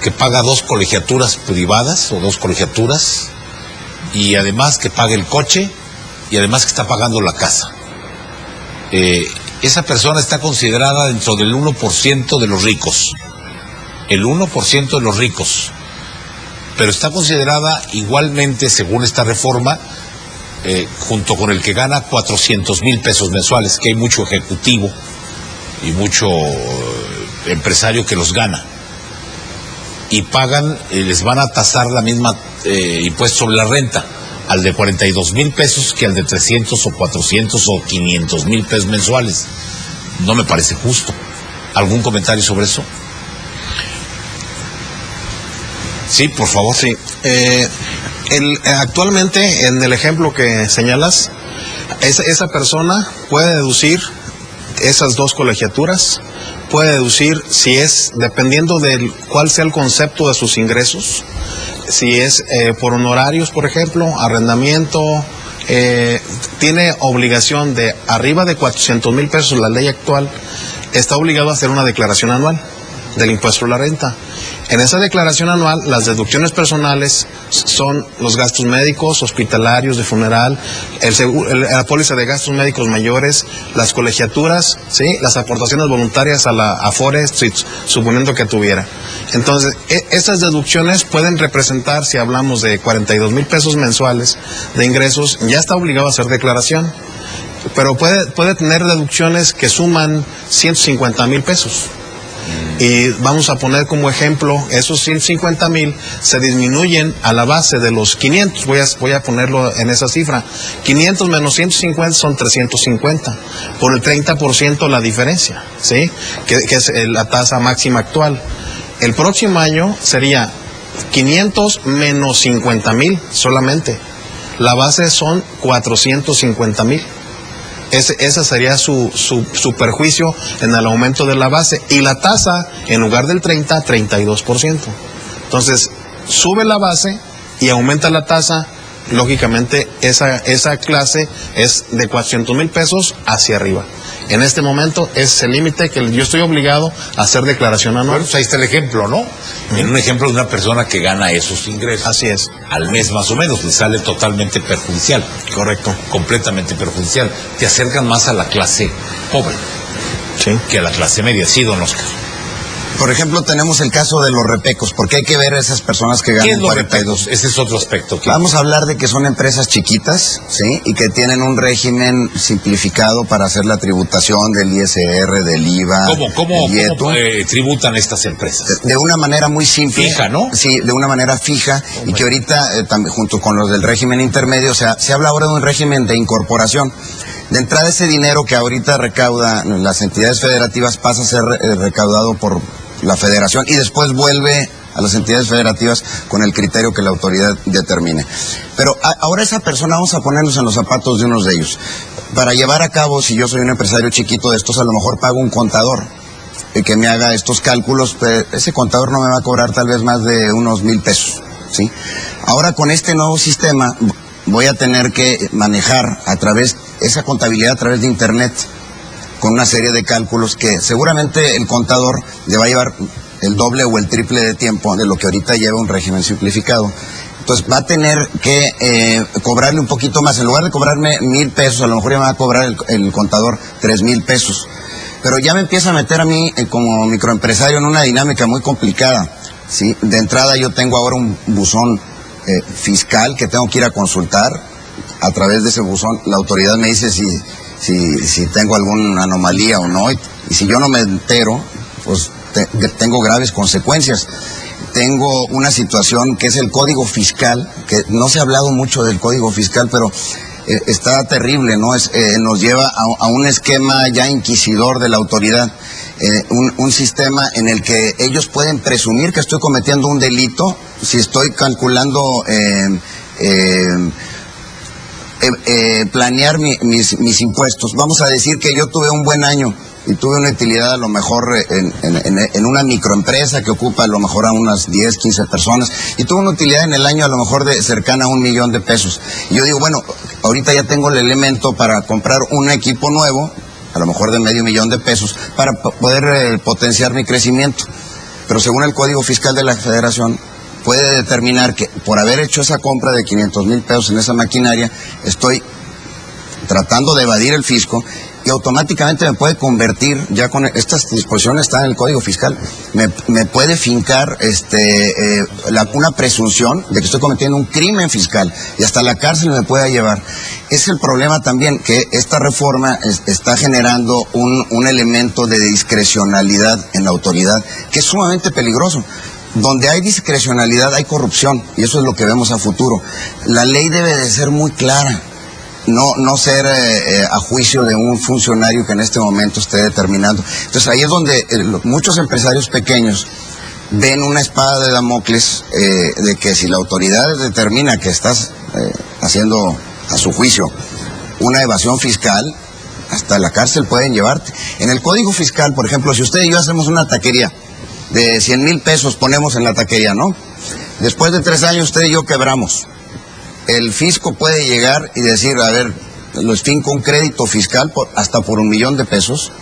que paga 2 colegiaturas privadas o 2 colegiaturas, y además que paga el coche, y además que está pagando la casa. Esa persona está considerada dentro del 1% de los ricos. El 1% de los ricos, pero está considerada igualmente, según esta reforma, junto con el que gana 400,000 pesos mensuales, que hay mucho ejecutivo y mucho empresario que los gana, y pagan, les van a tasar la misma impuesto sobre la renta, al de 42,000 pesos que al de 300 o 400 o 500,000 pesos mensuales. No me parece justo. ¿Algún comentario sobre eso? Sí, por favor. Sí. Actualmente, en el ejemplo que señalas, esa persona puede deducir esas 2 colegiaturas, puede deducir si es, dependiendo de cuál sea el concepto de sus ingresos, si es por honorarios, por ejemplo, arrendamiento, tiene obligación de arriba de 400,000 pesos, la ley actual, está obligado a hacer una declaración anual del impuesto a la renta. En esa declaración anual, las deducciones personales son los gastos médicos, hospitalarios, de funeral, la póliza de gastos médicos mayores, las colegiaturas, ¿sí? Las aportaciones voluntarias a la Afore, suponiendo que tuviera. Entonces, esas deducciones pueden representar, si hablamos de 42,000 pesos mensuales de ingresos, ya está obligado a hacer declaración, pero puede tener deducciones que suman 150,000 pesos. Y vamos a poner como ejemplo, esos 150,000 se disminuyen a la base de los 500, voy a ponerlo en esa cifra. 500 menos 150 son 350, por el 30% la diferencia, ¿sí? Que es la tasa máxima actual. El próximo año sería 500 menos 50,000 solamente. La base son 450,000. Ese sería su perjuicio en el aumento de la base. Y la tasa, en lugar del 30, 32%. Entonces, sube la base y aumenta la tasa. Lógicamente, esa clase es de 400,000 pesos hacia arriba. En este momento es el límite que yo estoy obligado a hacer declaración anual. Bueno, pues ahí está el ejemplo, ¿no? En un ejemplo de una persona que gana esos ingresos. Así es. Al mes más o menos, le sale totalmente perjudicial. Correcto. Completamente perjudicial. Te acercan más a la clase pobre, sí, que a la clase media, ¿sí, don Oscar? Por ejemplo, tenemos el caso de los repecos, porque hay que ver a esas personas que ganan ¿Qué es los 42. repecos? Ese es otro aspecto. Vamos a hablar de que son empresas chiquitas, ¿sí? Y que tienen un régimen simplificado para hacer la tributación del ISR, del IVA. ¿Cómo del IETU. tributan estas empresas? De una manera muy simple. Fija, ¿no? Sí, de una manera fija, y que ahorita, también, junto con los del régimen intermedio, o sea, se habla ahora de un régimen de incorporación. De entrada, ese dinero que ahorita recauda las entidades federativas pasa a ser recaudado por la federación y después vuelve a las entidades federativas con el criterio que la autoridad determine. Pero ahora esa persona, vamos a ponernos en los zapatos de unos de ellos. Para llevar a cabo, si yo soy un empresario chiquito de estos, a lo mejor pago un contador que me haga estos cálculos, pero ese contador no me va a cobrar tal vez más de unos 1,000 pesos, ¿sí? Ahora con este nuevo sistema voy a tener que manejar esa contabilidad a través de internet, con una serie de cálculos que seguramente el contador le va a llevar el doble o el triple de tiempo de lo que ahorita lleva un régimen simplificado. Entonces va a tener que cobrarle un poquito más. En lugar de cobrarme 1,000 pesos, a lo mejor ya me va a cobrar el contador 3,000 pesos. Pero ya me empieza a meter a mí como microempresario en una dinámica muy complicada, ¿sí? De entrada yo tengo ahora un buzón fiscal que tengo que ir a consultar. A través de ese buzón la autoridad me dice si tengo alguna anomalía o no, y si yo no me entero, pues tengo graves consecuencias. Tengo una situación que es el Código Fiscal, que no se ha hablado mucho del Código Fiscal, pero está terrible, ¿no? Nos lleva a un esquema ya inquisidor de la autoridad, un sistema en el que ellos pueden presumir que estoy cometiendo un delito si estoy calculando planear mis impuestos. Vamos a decir que yo tuve un buen año y tuve una utilidad a lo mejor en una microempresa que ocupa a lo mejor a unas 10, 15 personas, y tuve una utilidad en el año a lo mejor de cercana a 1,000,000 de pesos. Y yo digo, bueno, ahorita ya tengo el elemento para comprar un equipo nuevo, a lo mejor de $500,000 de pesos, para poder potenciar mi crecimiento. Pero según el Código Fiscal de la Federación, puede determinar que por haber hecho esa compra de 500,000 pesos en esa maquinaria, estoy tratando de evadir el fisco, y automáticamente me puede convertir, ya con estas disposiciones están en el Código Fiscal, me puede fincar una presunción de que estoy cometiendo un crimen fiscal, y hasta la cárcel me puede llevar. Es el problema también, que esta reforma está generando un elemento de discrecionalidad en la autoridad, que es sumamente peligroso. Donde hay discrecionalidad hay corrupción, y eso es lo que vemos a futuro. La ley debe de ser muy clara, no ser a juicio de un funcionario que en este momento esté determinando. Entonces ahí es donde muchos empresarios pequeños ven una espada de Damocles, de que si la autoridad determina que estás haciendo a su juicio una evasión fiscal, hasta la cárcel pueden llevarte. En el Código Fiscal, por ejemplo, si usted y yo hacemos una taquería de 100,000 pesos, ponemos en la taquería, ¿no? Después de 3 años usted y yo quebramos. El fisco puede llegar y decir, a ver, les finco un crédito fiscal hasta por 1,000,000 de pesos,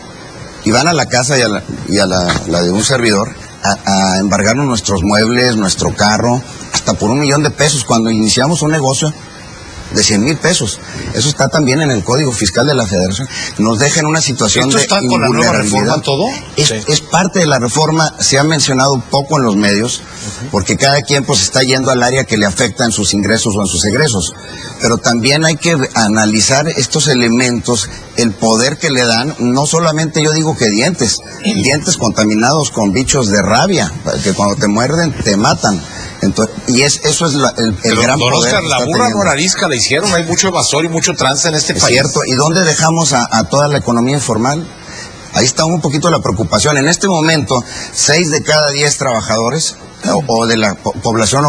y van a la casa y a la de un servidor a embargarnos nuestros muebles, nuestro carro, hasta por 1,000,000 de pesos cuando iniciamos un negocio de 100,000 pesos. Eso está también en el Código Fiscal de la Federación. Nos deja en una situación de ¿Esto está con la nueva reforma todo? Es parte de la reforma, se ha mencionado poco en los medios, porque cada quien pues está yendo al área que le afecta en sus ingresos o en sus egresos. Pero también hay que analizar estos elementos, el poder que le dan, no solamente yo digo que dientes contaminados con bichos de rabia, que cuando te muerden te matan. Entonces, eso es el gran don poder. Oscar, la burra no arisca, la hicieron, hay mucho evasor y mucho trance en este país. Cierto, ¿y dónde dejamos a toda la economía informal? Ahí está un poquito la preocupación. En este momento, 6 de cada 10 trabajadores o de la población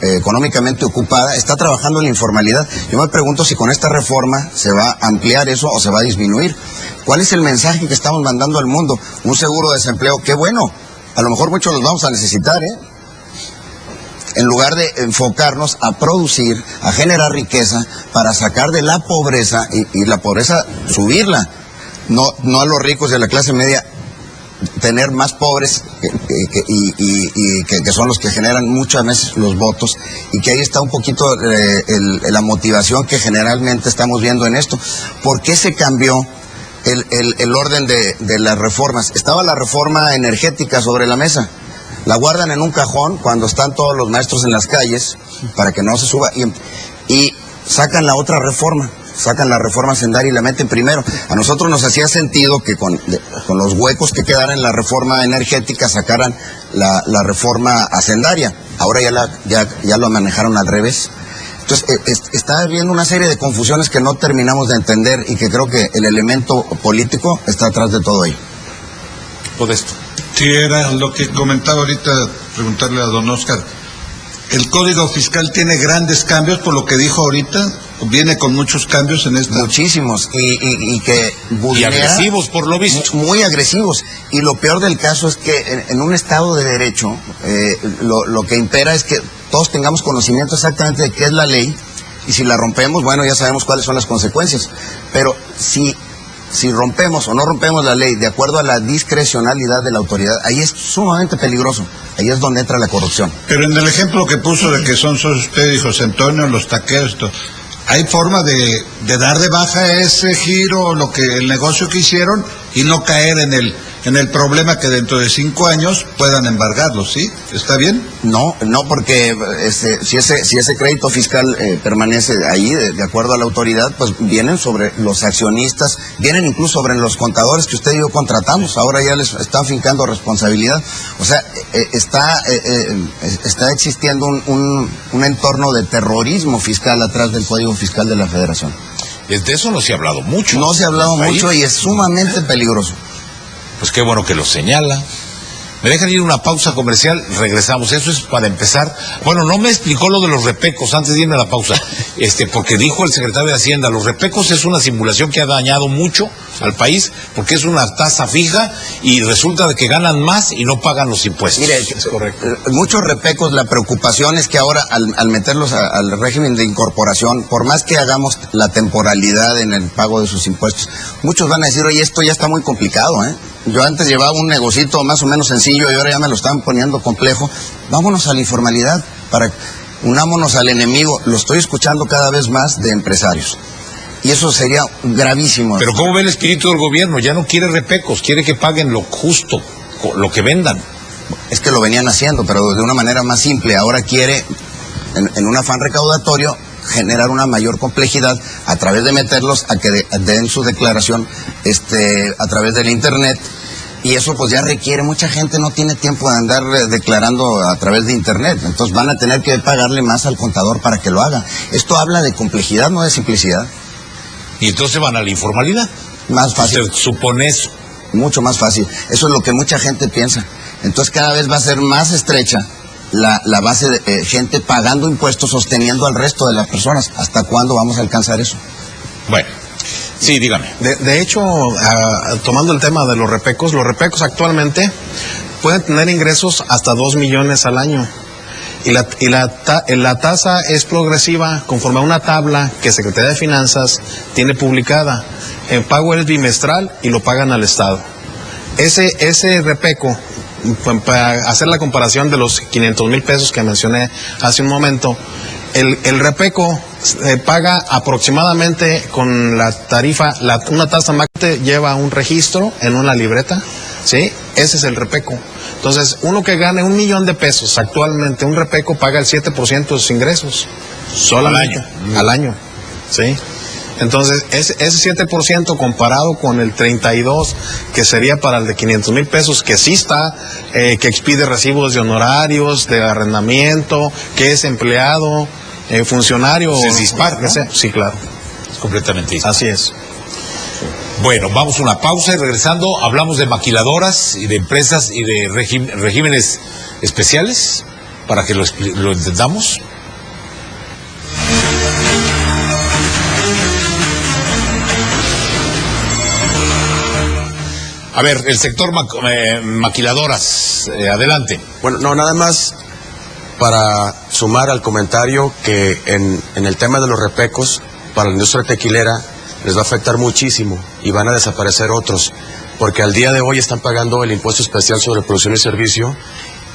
económicamente ocupada está trabajando en la informalidad. Yo me pregunto si con esta reforma se va a ampliar eso o se va a disminuir. ¿Cuál es el mensaje que estamos mandando al mundo? Un seguro de desempleo, qué bueno, a lo mejor muchos los vamos a necesitar, en lugar de enfocarnos a producir, a generar riqueza para sacar de la pobreza y la pobreza subirla, no a los ricos y a la clase media, tener más pobres que son los que generan muchas veces los votos, y que ahí está un poquito la motivación que generalmente estamos viendo en esto. ¿Por qué se cambió el orden de las reformas? Estaba la reforma energética sobre la mesa, la guardan en un cajón cuando están todos los maestros en las calles para que no se suba, y sacan la otra reforma, sacan la reforma hacendaria y la meten primero. A nosotros nos hacía sentido que con los huecos que quedaran en la reforma energética sacaran la reforma hacendaria. Ahora ya lo manejaron al revés. Entonces está habiendo una serie de confusiones que no terminamos de entender, y que creo que el elemento político está atrás de todo ello. Modesto. Sí, era lo que comentaba ahorita, preguntarle a don Oscar. El Código Fiscal tiene grandes cambios, por lo que dijo ahorita, viene con muchos cambios en esta... Muchísimos, y que vulnera... Y agresivos, por lo visto. Muy agresivos, y lo peor del caso es que en un Estado de Derecho, lo que impera es que todos tengamos conocimiento exactamente de qué es la ley, y si la rompemos, bueno, ya sabemos cuáles son las consecuencias. Pero si rompemos o no rompemos la ley de acuerdo a la discrecionalidad de la autoridad, ahí es sumamente peligroso. Ahí es donde entra la corrupción. Pero en el ejemplo que puso de que son usted y José Antonio, los taqueros, ¿hay forma de dar de baja ese giro, el negocio que hicieron, y no caer en el problema que dentro de 5 años puedan embargarlo, sí? ¿Está bien? No, porque si ese crédito fiscal permanece ahí, de acuerdo a la autoridad, pues vienen sobre los accionistas, vienen incluso sobre los contadores que usted y yo contratamos. Ahora ya les están fincando responsabilidad. O sea, está existiendo un entorno de terrorismo fiscal atrás del Código Fiscal de la Federación. De eso no se ha hablado mucho. No se ha hablado mucho, y es sumamente peligroso. Pues qué bueno que lo señala. Me dejan ir una pausa comercial, regresamos. Eso es para empezar. Bueno, no me explicó lo de los repecos antes de irme a la pausa, porque dijo el secretario de Hacienda, los repecos es una simulación que ha dañado mucho al país, porque es una tasa fija y resulta de que ganan más y no pagan los impuestos. Mire, es correcto. Muchos repecos, la preocupación es que ahora al meterlos al régimen de incorporación, por más que hagamos la temporalidad en el pago de sus impuestos, muchos van a decir, oye, esto ya está muy complicado, Yo antes llevaba un negocito más o menos sencillo y ahora ya me lo están poniendo complejo. Vámonos a la informalidad, unámonos al enemigo. Lo estoy escuchando cada vez más de empresarios. Y eso sería gravísimo. Pero ¿cómo ve el espíritu del gobierno? Ya no quiere repecos, quiere que paguen lo justo, lo que vendan. Es que lo venían haciendo, pero de una manera más simple. Ahora quiere, en un afán recaudatorio, generar una mayor complejidad a través de meterlos a que den su declaración a través del internet, y eso pues ya requiere, mucha gente no tiene tiempo de andar declarando a través de internet, entonces van a tener que pagarle más al contador para que lo haga. Esto habla de complejidad, no de simplicidad. Y entonces van a la informalidad. Más fácil. ¿Usted supone eso? Mucho más fácil. Eso es lo que mucha gente piensa. Entonces cada vez va a ser más estrecha la base de gente pagando impuestos, sosteniendo al resto de las personas. ¿Hasta cuándo vamos a alcanzar eso? Bueno, sí, dígame. De hecho, tomando el tema de los repecos actualmente pueden tener ingresos hasta 2 millones al año. Y la tasa es progresiva conforme a una tabla que Secretaría de Finanzas tiene publicada. El pago es bimestral y lo pagan al Estado. Ese repeco, para hacer la comparación de los 500,000 pesos que mencioné hace un momento, el repeco paga aproximadamente con la tarifa, una tasa máxima lleva un registro en una libreta, ¿sí? Ese es el repeco. Entonces, uno que gane 1 millón de pesos actualmente, un repeco paga el 7% de sus ingresos. Solamente. Al año. ¿Sí? Entonces, ese 7% comparado con el 32% que sería para el de 500,000 pesos, que sí está, que expide recibos de honorarios, de arrendamiento, que es empleado, funcionario. Se dispara, ¿no? Sí, claro. Es completamente distinto. Así es. Bueno, vamos a una pausa y regresando hablamos de maquiladoras y de empresas y de regímenes especiales para que lo entendamos. A ver, el sector maquiladoras, adelante. Bueno, no, nada más para sumar al comentario que en el tema de los repecos, para la industria tequilera les va a afectar muchísimo y van a desaparecer otros, porque al día de hoy están pagando el impuesto especial sobre producción y servicio,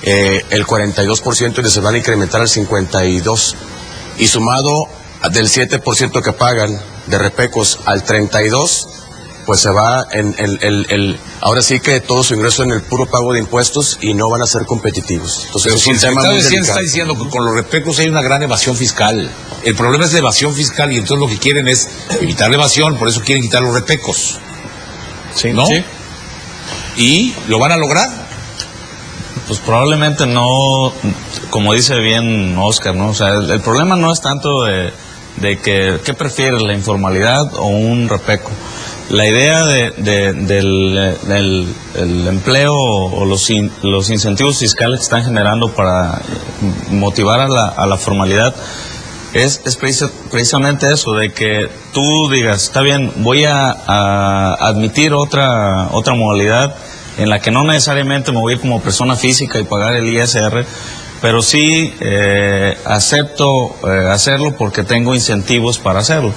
el 42%, y les van a incrementar al 52%, y sumado del 7% que pagan de repecos al 32%, pues se va ahora sí que todo su ingreso en el puro pago de impuestos y no van a ser competitivos. Entonces, pero si el secretario de Hacienda está diciendo que con los repecos hay una gran evasión fiscal. El problema es la evasión fiscal y entonces lo que quieren es evitar la evasión, por eso quieren quitar los repecos. Sí, ¿no? Sí. ¿Y lo van a lograr? Pues probablemente no, como dice bien Oscar, ¿no? O sea, el problema no es tanto de que, ¿qué prefieres, la informalidad o un repeco? La idea del empleo o los incentivos fiscales que están generando para motivar a la formalidad es precisamente eso, de que tú digas, está bien, voy a admitir otra modalidad en la que no necesariamente me voy a ir como persona física y pagar el ISR, pero sí acepto hacerlo porque tengo incentivos para hacerlo.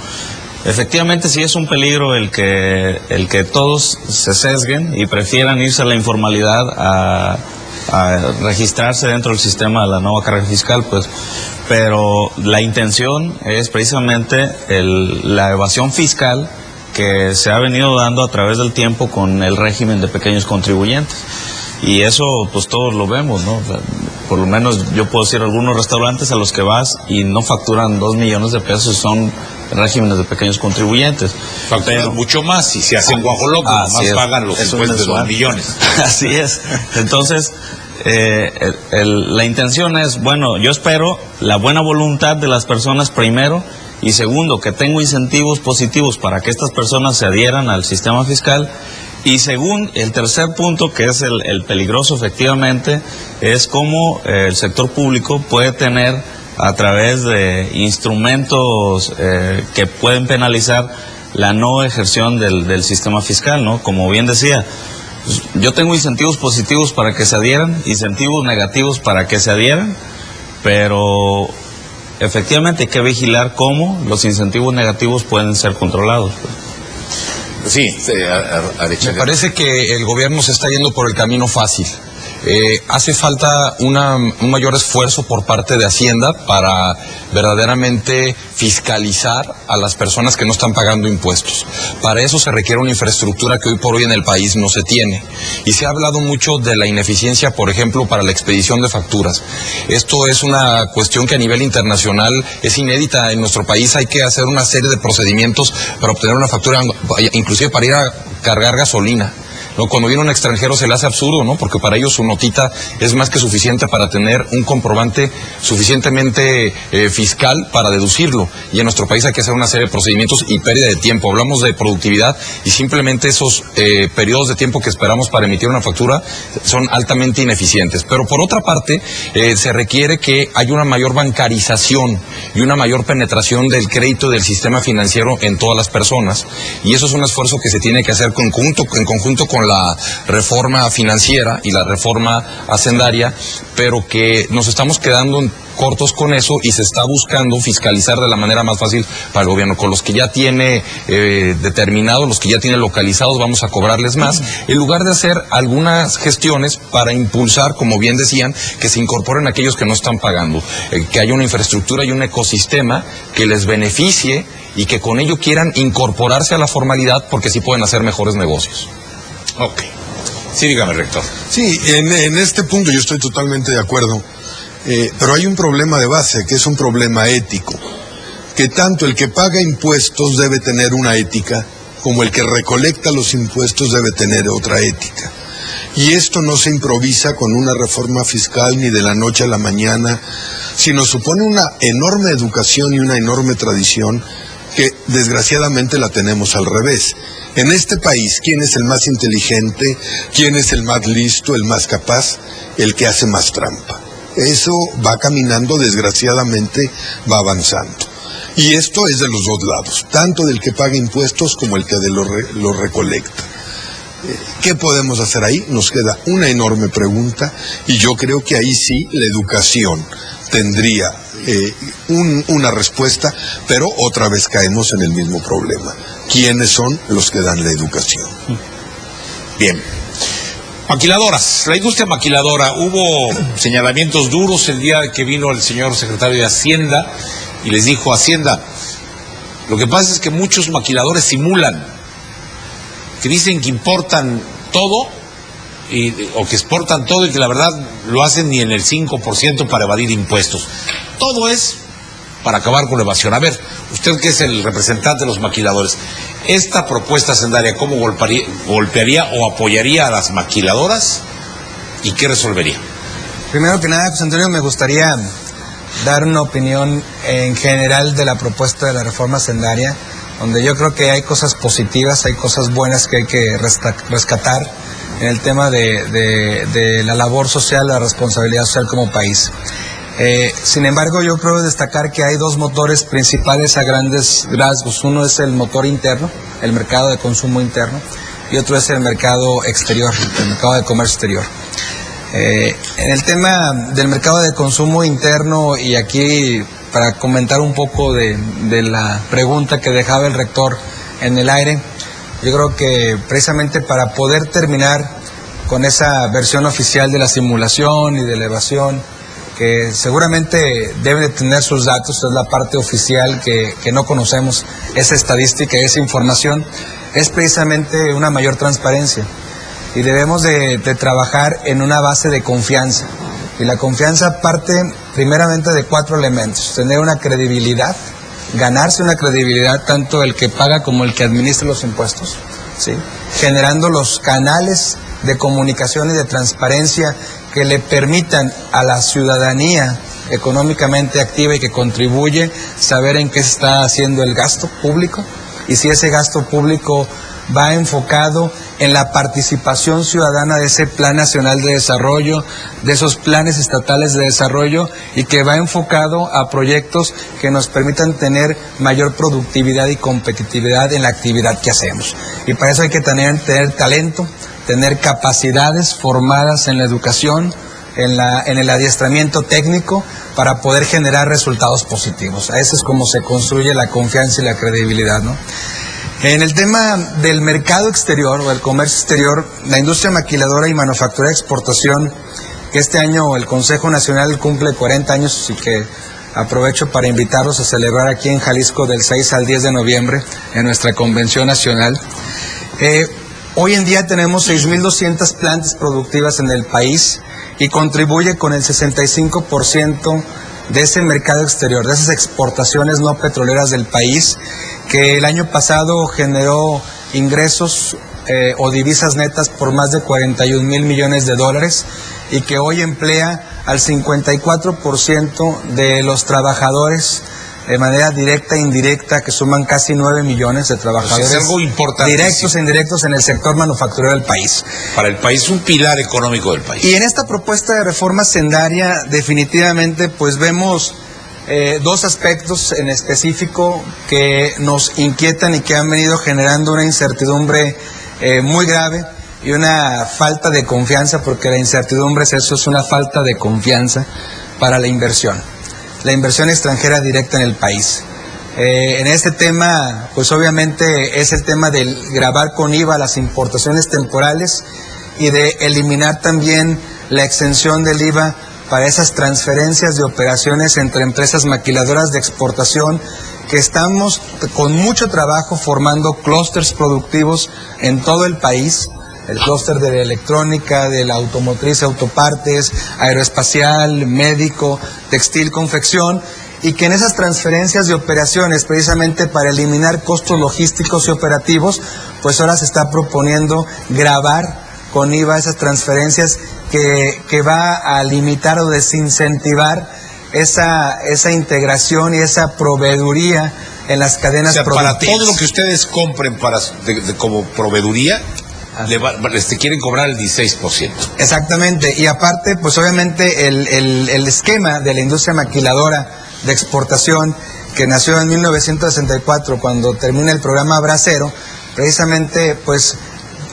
Efectivamente sí es un peligro el que todos se sesguen y prefieran irse a la informalidad a registrarse dentro del sistema de la nueva carga fiscal, pues, pero la intención es precisamente la evasión fiscal que se ha venido dando a través del tiempo con el régimen de pequeños contribuyentes. Y eso pues todos lo vemos, ¿no? O sea, por lo menos yo puedo decir algunos restaurantes a los que vas y no facturan 2 millones de pesos, son regímenes de pequeños contribuyentes. Facturan mucho más y se hacen guajolocos, más pagan los impuestos de 2 millones. Así es. Entonces, la intención es, bueno, yo espero la buena voluntad de las personas primero, y segundo, que tengo incentivos positivos para que estas personas se adhieran al sistema fiscal. Y según el tercer punto, que es el peligroso efectivamente, es cómo el sector público puede tener a través de instrumentos que pueden penalizar la no ejerción del sistema fiscal, ¿no? Como bien decía, yo tengo incentivos positivos para que se adhieran, incentivos negativos para que se adhieran, pero efectivamente hay que vigilar cómo los incentivos negativos pueden ser controlados. Sí, me parece que el gobierno se está yendo por el camino fácil. Hace falta un mayor esfuerzo por parte de Hacienda para verdaderamente fiscalizar a las personas que no están pagando impuestos. Para eso se requiere una infraestructura que hoy por hoy en el país no se tiene. Y se ha hablado mucho de la ineficiencia, por ejemplo, para la expedición de facturas. Esto es una cuestión que a nivel internacional es inédita. En nuestro país hay que hacer una serie de procedimientos para obtener una factura, inclusive para ir a cargar gasolina. ¿No? Cuando viene un extranjero se le hace absurdo, ¿no? Porque para ellos su notita es más que suficiente para tener un comprobante suficientemente fiscal para deducirlo. Y en nuestro país hay que hacer una serie de procedimientos y pérdida de tiempo. Hablamos de productividad y simplemente esos periodos de tiempo que esperamos para emitir una factura son altamente ineficientes. Pero por otra parte, se requiere que haya una mayor bancarización y una mayor penetración del crédito del sistema financiero en todas las personas. Y eso es un esfuerzo que se tiene que hacer en conjunto con la reforma financiera y la reforma hacendaria, pero que nos estamos quedando cortos con eso y se está buscando fiscalizar de la manera más fácil para el gobierno. Con los que ya tiene determinados, los que ya tiene localizados, vamos a cobrarles más, en lugar de hacer algunas gestiones para impulsar, como bien decían, que se incorporen aquellos que no están pagando, que haya una infraestructura y un ecosistema que les beneficie y que con ello quieran incorporarse a la formalidad porque sí pueden hacer mejores negocios. Ok. Sí, dígame, rector. Sí, en este punto yo estoy totalmente de acuerdo, pero hay un problema de base, que es un problema ético, que tanto el que paga impuestos debe tener una ética, como el que recolecta los impuestos debe tener otra ética. Y esto no se improvisa con una reforma fiscal ni de la noche a la mañana, sino supone una enorme educación y una enorme tradición que desgraciadamente la tenemos al revés. En este país, ¿quién es el más inteligente? ¿Quién es el más listo, el más capaz? El que hace más trampa. Eso va caminando, desgraciadamente, va avanzando. Y esto es de los dos lados, tanto del que paga impuestos como el que lo recolecta. ¿Qué podemos hacer ahí? Nos queda una enorme pregunta y yo creo que ahí sí la educación tendría una respuesta, pero otra vez caemos en el mismo problema. ¿Quiénes son los que dan la educación? Bien. Maquiladoras, la industria maquiladora, hubo señalamientos duros el día que vino el señor secretario de Hacienda y les dijo a Hacienda, lo que pasa es que muchos maquiladores simulan, que dicen que importan todo o que exportan todo y que la verdad lo hacen ni en el 5% para evadir impuestos. Todo es para acabar con la evasión. A ver, usted que es el representante de los maquiladores, ¿esta propuesta hacendaria cómo golpearía o apoyaría a las maquiladoras y qué resolvería? Primero que nada, José Antonio, me gustaría dar una opinión en general de la propuesta de la reforma hacendaria, donde yo creo que hay cosas positivas, hay cosas buenas que hay que rescatar en el tema de la labor social, la responsabilidad social como país. Sin embargo, yo creo destacar que hay dos motores principales a grandes rasgos. Uno es el motor interno, el mercado de consumo interno, y otro es el mercado exterior, el mercado de comercio exterior. En el tema del mercado de consumo interno, y aquí para comentar un poco de la pregunta que dejaba el rector en el aire, yo creo que precisamente para poder terminar con esa versión oficial de la simulación y de la evasión, que seguramente debe de tener sus datos, es la parte oficial que no conocemos, esa estadística, esa información, es precisamente una mayor transparencia. Y debemos de trabajar en una base de confianza. Y la confianza parte primeramente de 4 elementos: tener una credibilidad, ganarse una credibilidad tanto el que paga como el que administra los impuestos, ¿sí? Generando los canales de comunicación y de transparencia que le permitan a la ciudadanía económicamente activa y que contribuye saber en qué se está haciendo el gasto público y si ese gasto público va enfocado en la participación ciudadana de ese Plan Nacional de Desarrollo, de esos planes estatales de desarrollo, y que va enfocado a proyectos que nos permitan tener mayor productividad y competitividad en la actividad que hacemos. Y para eso hay que tener talento, tener capacidades formadas en la educación, en el adiestramiento técnico, para poder generar resultados positivos. A eso es como se construye la confianza y la credibilidad, ¿no? En el tema del mercado exterior o el comercio exterior, la industria maquiladora y manufactura de exportación, que este año el Consejo Nacional cumple 40 años, así que aprovecho para invitarlos a celebrar aquí en Jalisco del 6 al 10 de noviembre en nuestra convención nacional. Hoy en día tenemos 6.200 plantas productivas en el país y contribuye con el 65% de ese mercado exterior, de esas exportaciones no petroleras del país, que el año pasado generó ingresos o divisas netas por más de 41,000 millones de dólares y que hoy emplea al 54% de los trabajadores de manera directa e indirecta, que suman casi 9 millones de trabajadores, es algo directos e indirectos en el sector manufacturero del país. Para el país, un pilar económico del país. Y en esta propuesta de reforma hacendaria, definitivamente, pues vemos dos aspectos en específico que nos inquietan y que han venido generando una incertidumbre muy grave y una falta de confianza, porque la incertidumbre es eso, es una falta de confianza para la inversión extranjera directa en el país. En este tema, pues obviamente es el tema del gravar con IVA las importaciones temporales y de eliminar también la exención del IVA para esas transferencias de operaciones entre empresas maquiladoras de exportación, que estamos con mucho trabajo formando clústeres productivos en todo el país. El clúster de la electrónica, de la automotriz, autopartes, aeroespacial, médico, textil, confección, y que en esas transferencias de operaciones, precisamente para eliminar costos logísticos y operativos, pues ahora se está proponiendo gravar con IVA esas transferencias que va a limitar o desincentivar esa integración y esa proveeduría en las cadenas o sea, productivas. para todo lo que ustedes compren como proveeduría, les quieren cobrar el 16%. Exactamente, y aparte, pues obviamente el esquema de la industria maquiladora de exportación que nació en 1964, cuando termina el programa Bracero, precisamente pues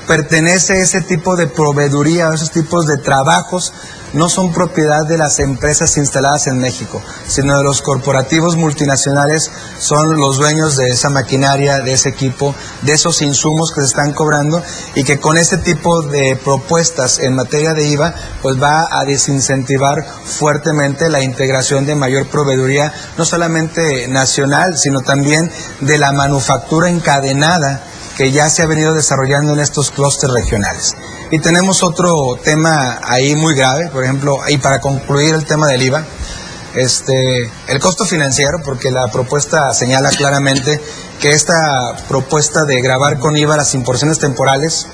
pertenece a ese tipo de proveeduría, a esos tipos de trabajos, no son propiedad de las empresas instaladas en México, sino de los corporativos multinacionales, son los dueños de esa maquinaria, de ese equipo, de esos insumos que se están cobrando, y que con este tipo de propuestas en materia de IVA, pues va a desincentivar fuertemente la integración de mayor proveeduría, no solamente nacional, sino también de la manufactura encadenada que ya se ha venido desarrollando en estos clústeres regionales. Y tenemos otro tema ahí muy grave, por ejemplo, y para concluir el tema del IVA, el costo financiero, porque la propuesta señala claramente que esta propuesta de gravar con IVA las importaciones temporales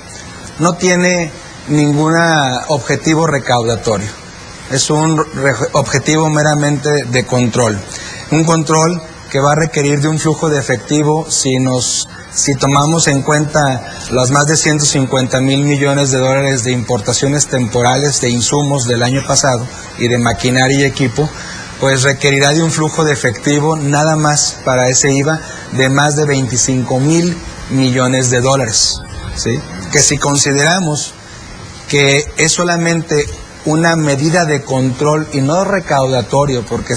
no tiene ningún objetivo recaudatorio, es un objetivo meramente de control, un control que va a requerir de un flujo de efectivo si tomamos en cuenta los más de 150,000 millones de dólares de importaciones temporales de insumos del año pasado y de maquinaria y equipo, pues requerirá de un flujo de efectivo nada más para ese IVA de más de 25,000 millones de dólares, ¿sí? Que si consideramos que es solamente una medida de control y no recaudatorio, porque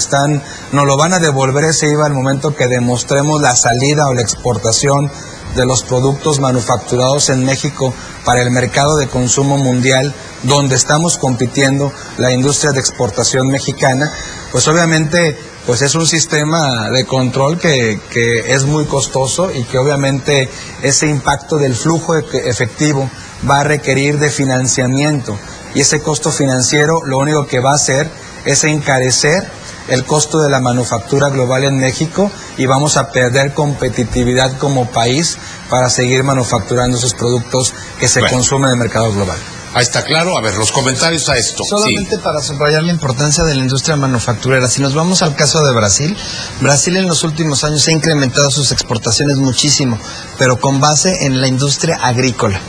nos lo van a devolver ese IVA al momento que demostremos la salida o la exportación de los productos manufacturados en México para el mercado de consumo mundial, donde estamos compitiendo la industria de exportación mexicana, pues obviamente pues es un sistema de control que es muy costoso, y que obviamente ese impacto del flujo efectivo va a requerir de financiamiento, y ese costo financiero lo único que va a hacer es encarecer el costo de la manufactura global en México, y vamos a perder competitividad como país para seguir manufacturando esos productos que se consumen en el mercado global. Ahí está claro. A ver, los comentarios a esto. Solamente para subrayar la importancia de la industria manufacturera. Si nos vamos al caso de Brasil, Brasil en los últimos años ha incrementado sus exportaciones muchísimo, pero con base en la industria agrícola.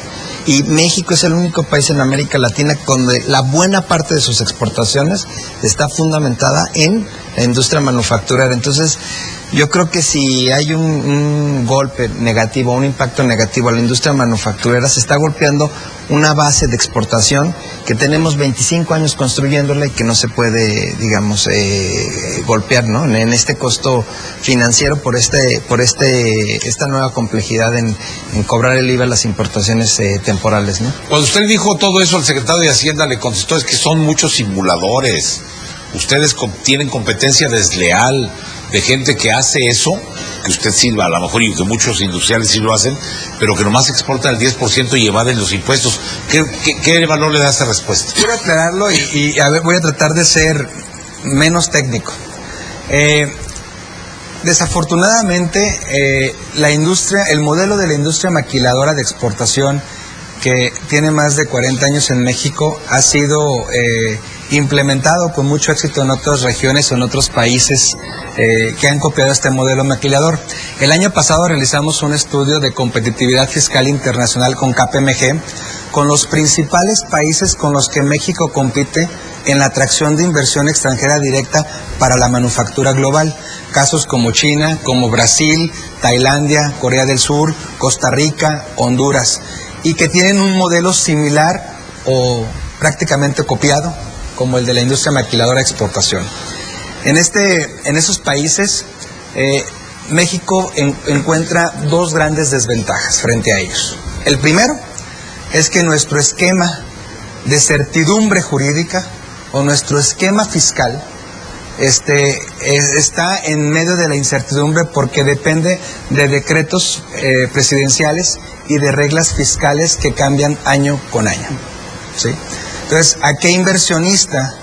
Y México es el único país en América Latina donde la buena parte de sus exportaciones está fundamentada en la industria manufacturera. Entonces, yo creo que si hay un golpe negativo, un impacto negativo a la industria manufacturera, se está golpeando una base de exportación que tenemos 25 años construyéndola y que no se puede, digamos, golpear, ¿no? En este costo financiero por esta nueva complejidad en cobrar el IVA a las importaciones temporales, ¿no? Cuando usted dijo todo eso, el secretario de Hacienda le contestó: es que son muchos simuladores. Ustedes tienen competencia desleal de gente que hace eso, que usted sirva a lo mejor, y que muchos industriales sí lo hacen, pero que nomás exportan el 10% y evaden los impuestos. ¿Qué valor le da a esta respuesta? Quiero aclararlo y a ver, voy a tratar de ser menos técnico. Desafortunadamente, el modelo de la industria maquiladora de exportación, que tiene más de 40 años en México, ha sido implementado con mucho éxito en otras regiones o en otros países que han copiado este modelo maquilador. El año pasado realizamos un estudio de competitividad fiscal internacional con KPMG, con los principales países con los que México compite en la atracción de inversión extranjera directa para la manufactura global. Casos como China, como Brasil, Tailandia, Corea del Sur, Costa Rica, Honduras, y que tienen un modelo similar o prácticamente copiado como el de la industria maquiladora de exportación. En esos países, México encuentra dos grandes desventajas frente a ellos. El primero es que nuestro esquema de certidumbre jurídica o nuestro esquema fiscal está en medio de la incertidumbre, porque depende de decretos presidenciales y de reglas fiscales que cambian año con año, ¿sí? Entonces, ¿a qué inversionista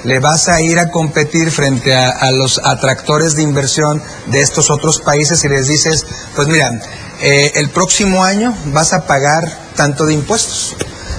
le vas a ir a competir frente a los atractores de inversión de estos otros países si les dices, pues mira, el próximo año vas a pagar tanto de impuestos,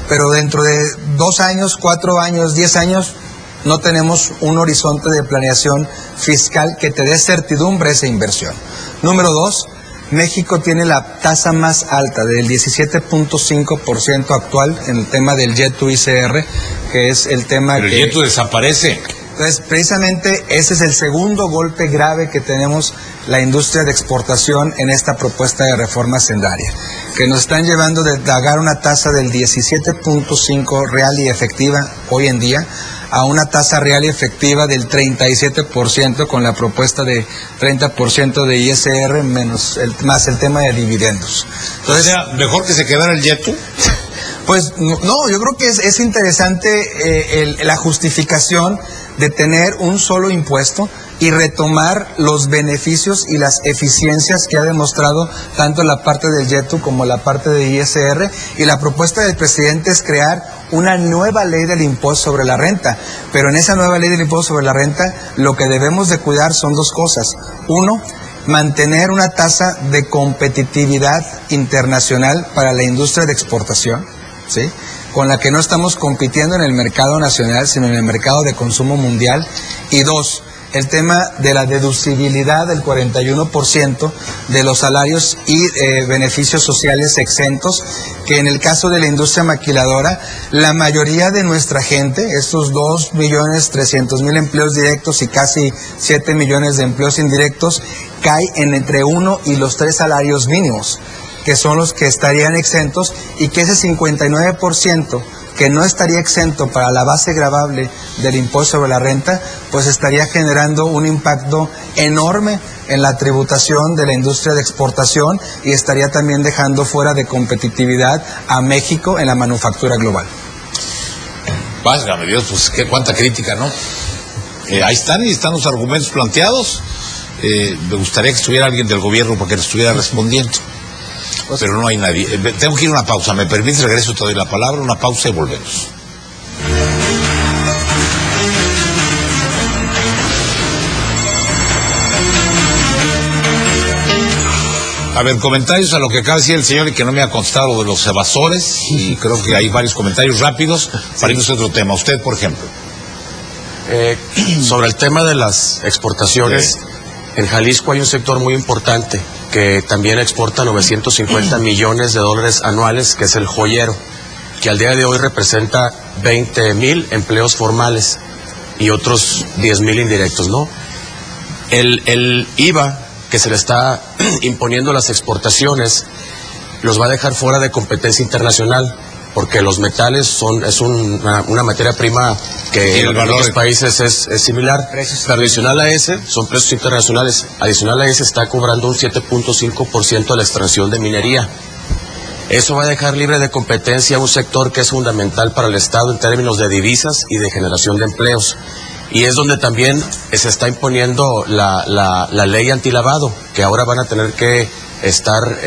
pero dentro de 2 años, 4 años, 10 años, no tenemos un horizonte de planeación fiscal que te dé certidumbre a esa inversión. Número 2, México tiene la tasa más alta del 17.5% actual en el tema del YETU ICR, que es el tema Pero que... el YETU desaparece. Entonces, precisamente ese es el segundo golpe grave que tenemos la industria de exportación en esta propuesta de reforma hacendaria, que nos están llevando de pagar una tasa del 17.5 real y efectiva hoy en día a una tasa real y efectiva del 37% con la propuesta de 30% de ISR más el tema de dividendos. Entonces, o sea, mejor que se quedara el YETU. Pues no, yo creo que es interesante la justificación de tener un solo impuesto y retomar los beneficios y las eficiencias que ha demostrado tanto la parte del YETU como la parte de ISR, y la propuesta del presidente es crear una nueva ley del impuesto sobre la renta, pero en esa nueva ley del impuesto sobre la renta lo que debemos de cuidar son dos cosas. Uno, mantener una tasa de competitividad internacional para la industria de exportación, ¿sí?, con la que no estamos compitiendo en el mercado nacional, sino en el mercado de consumo mundial. Y dos, el tema de la deducibilidad del 41% de los salarios y beneficios sociales exentos, que en el caso de la industria maquiladora, la mayoría de nuestra gente, estos 2.300.000 empleos directos y casi 7 millones de empleos indirectos, cae en entre 1 y los 3 salarios mínimos, que son los que estarían exentos, y que ese 59% que no estaría exento para la base gravable del impuesto sobre la renta, pues estaría generando un impacto enorme en la tributación de la industria de exportación y estaría también dejando fuera de competitividad a México en la manufactura global. Válgame Dios, pues cuánta crítica, ¿no? Ahí están los argumentos planteados. Me gustaría que estuviera alguien del gobierno para que le estuviera respondiendo. Pero no hay nadie. Tengo que ir a una pausa. ¿Me permites? Regreso, te doy la palabra. Una pausa y volvemos. A ver, comentarios a lo que acaba de decir el señor y que no me ha contestado de los evasores, y creo que hay varios comentarios rápidos para irnos a otro tema. Usted, por ejemplo. Sobre el tema de las exportaciones, en Jalisco hay un sector muy importante que también exporta 950 millones de dólares anuales, que es el joyero, que al día de hoy representa 20,000 empleos formales y otros 10,000 indirectos, ¿no? El IVA que se le está imponiendo a las exportaciones los va a dejar fuera de competencia internacional, porque los metales es una materia prima que en otros países es similar. Pero adicional a ese, son precios internacionales. Adicional a ese está cobrando un 7.5% de la extracción de minería. Eso va a dejar libre de competencia un sector que es fundamental para el Estado en términos de divisas y de generación de empleos. Y es donde también se está imponiendo la ley antilavado, que ahora van a tener que estar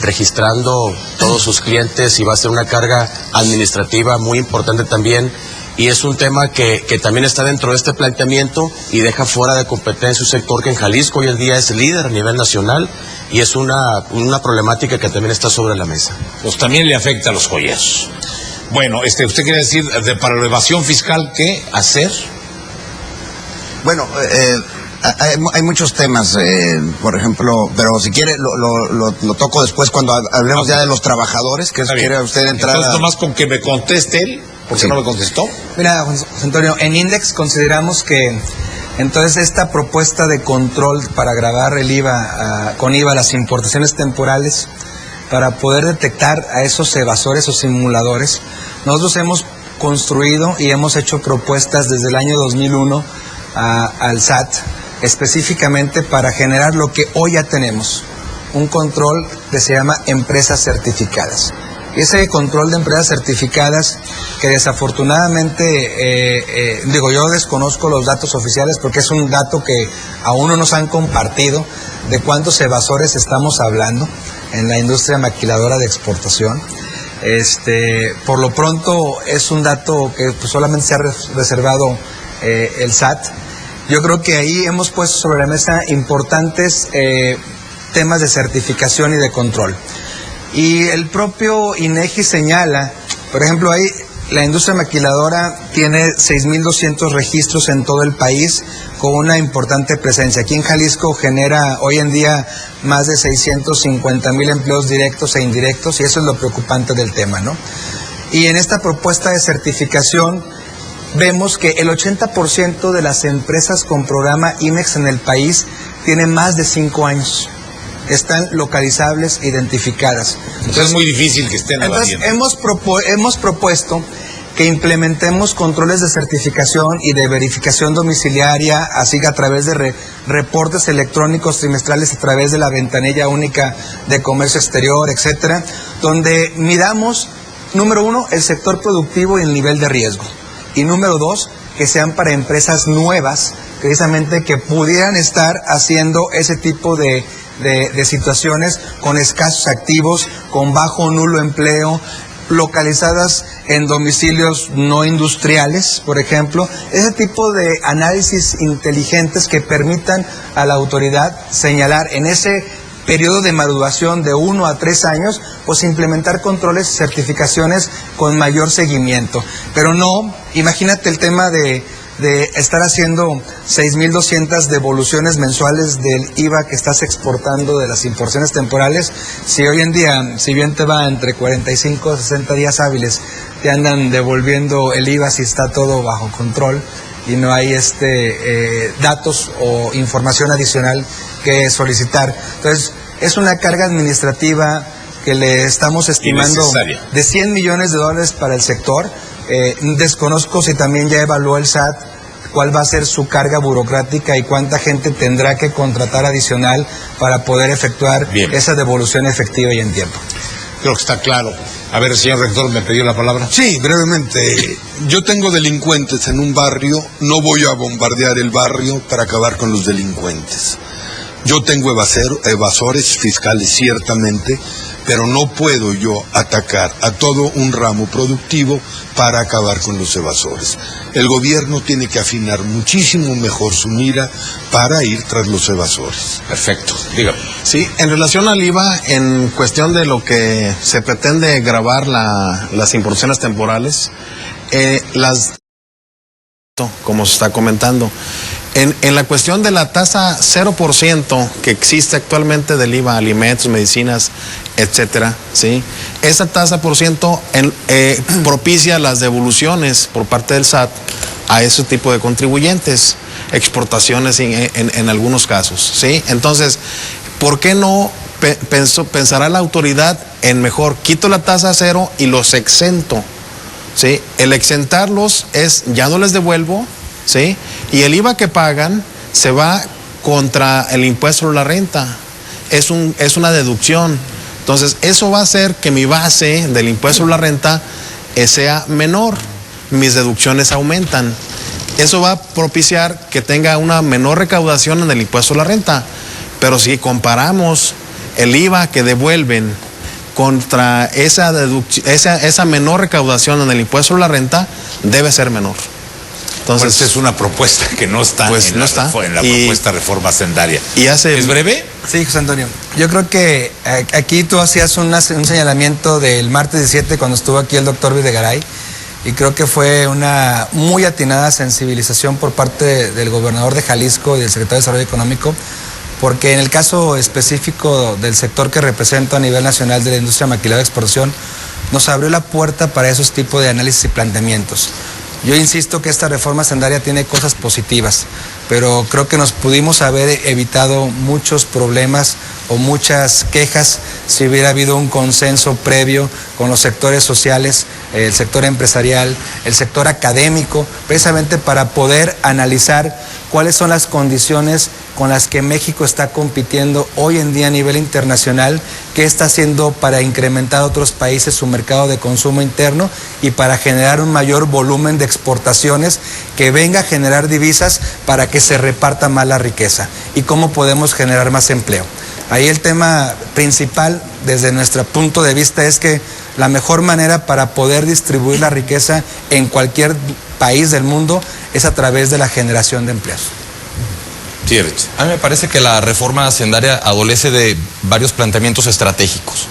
registrando todos sus clientes, y va a ser una carga administrativa muy importante también, y es un tema que también está dentro de este planteamiento y deja fuera de competencia un sector que en Jalisco hoy en día es líder a nivel nacional, y es una problemática que también está sobre la mesa. Pues también le afecta a los joyeros. Bueno, usted quería decir, para la evasión fiscal, ¿qué hacer? Bueno, hay muchos temas, por ejemplo, pero si quiere lo toco después cuando hablemos ya de los trabajadores, que quiere usted entrar. Entonces, nomás con que me conteste él, porque no me contestó. Mira, José Antonio, en Index consideramos que entonces esta propuesta de control para gravar el IVA, con IVA las importaciones temporales, para poder detectar a esos evasores o simuladores, nosotros hemos construido y hemos hecho propuestas desde el año 2001 al SAT, específicamente para generar lo que hoy ya tenemos, un control que se llama empresas certificadas. Y ese control de empresas certificadas, que desafortunadamente, yo desconozco los datos oficiales porque es un dato que aún no nos han compartido de cuántos evasores estamos hablando en la industria maquiladora de exportación. Por lo pronto es un dato que pues, solamente se ha reservado el SAT. Yo creo que ahí hemos puesto sobre la mesa importantes temas de certificación y de control. Y el propio INEGI señala, por ejemplo, hay La industria maquiladora tiene 6.200 registros en todo el país con una importante presencia. Aquí en Jalisco genera hoy en día más de 650,000 empleos directos e indirectos y eso es lo preocupante del tema, ¿no? Y en esta propuesta de certificación vemos que el 80% de las empresas con programa IMEX en el país tienen más de 5 años. Están localizables, identificadas. Entonces es muy difícil que estén evadiendo. Hemos propuesto que implementemos controles de certificación y de verificación domiciliaria, así que a través de reportes electrónicos trimestrales, a través de la ventanilla única de comercio exterior, etcétera, donde midamos, número 1, el sector productivo y el nivel de riesgo. Y número 2, que sean para empresas nuevas, precisamente que pudieran estar haciendo ese tipo de situaciones con escasos activos, con bajo o nulo empleo, localizadas en domicilios no industriales, por ejemplo, ese tipo de análisis inteligentes que permitan a la autoridad señalar en ese periodo de maduración de 1 a 3 años, pues implementar controles y certificaciones con mayor seguimiento. Pero no, imagínate el tema de estar haciendo 6.200 devoluciones mensuales del IVA que estás exportando de las importaciones temporales. Si hoy en día, si bien te va entre 45 a 60 días hábiles, te andan devolviendo el IVA si está todo bajo control y no hay datos o información adicional que solicitar. Entonces, es una carga administrativa que le estamos estimando de $100 millones para el sector. Desconozco si también ya evaluó el SAT cuál va a ser su carga burocrática y cuánta gente tendrá que contratar adicional para poder efectuar esa devolución efectiva y en tiempo. Creo que está claro. A ver, señor rector, ¿me pidió la palabra? Sí, brevemente. Yo tengo delincuentes en un barrio, no voy a bombardear el barrio para acabar con los delincuentes. Yo tengo evasores fiscales, ciertamente, pero no puedo yo atacar a todo un ramo productivo para acabar con los evasores. El gobierno tiene que afinar muchísimo mejor su mira para ir tras los evasores. Perfecto, dígame. Sí, en relación al IVA, en cuestión de lo que se pretende gravar las importaciones temporales, como se está comentando, en la cuestión de la tasa 0% que existe actualmente del IVA, alimentos, medicinas, etcétera, ¿sí? Esa tasa por ciento propicia las devoluciones por parte del SAT a ese tipo de contribuyentes, exportaciones en algunos casos, ¿sí? Entonces, ¿por qué no pensará la autoridad en mejor quito la tasa 0 y los exento? ¿Sí? El exentarlos es, ya no les devuelvo, ¿sí? Y el IVA que pagan se va contra el impuesto sobre la renta. Es una deducción. Entonces, eso va a hacer que mi base del impuesto sobre la renta sea menor. Mis deducciones aumentan. Eso va a propiciar que tenga una menor recaudación en el impuesto sobre la renta. Pero si comparamos el IVA que devuelven contra esa menor recaudación en el impuesto sobre la renta, debe ser menor. Entonces, esta es una propuesta que no está en la propuesta de reforma hacendaria. ¿Es breve? Sí, José Antonio. Yo creo que aquí tú hacías un señalamiento del martes 17 cuando estuvo aquí el doctor Videgaray, y creo que fue una muy atinada sensibilización por parte del gobernador de Jalisco y del secretario de Desarrollo Económico, porque en el caso específico del sector que represento a nivel nacional de la industria maquiladora de exportación, nos abrió la puerta para esos tipos de análisis y planteamientos. Yo insisto que esta reforma hacendaria tiene cosas positivas, pero creo que nos pudimos haber evitado muchos problemas o muchas quejas si hubiera habido un consenso previo con los sectores sociales, el sector empresarial, el sector académico, precisamente para poder analizar cuáles son las condiciones con las que México está compitiendo hoy en día a nivel internacional, qué está haciendo para incrementar a otros países su mercado de consumo interno y para generar un mayor volumen de exportaciones que venga a generar divisas para que se reparta más la riqueza y cómo podemos generar más empleo. Ahí el tema principal desde nuestro punto de vista es que la mejor manera para poder distribuir la riqueza en cualquier país del mundo es a través de la generación de empleos. A mí me parece que la reforma hacendaria adolece de varios planteamientos estratégicos.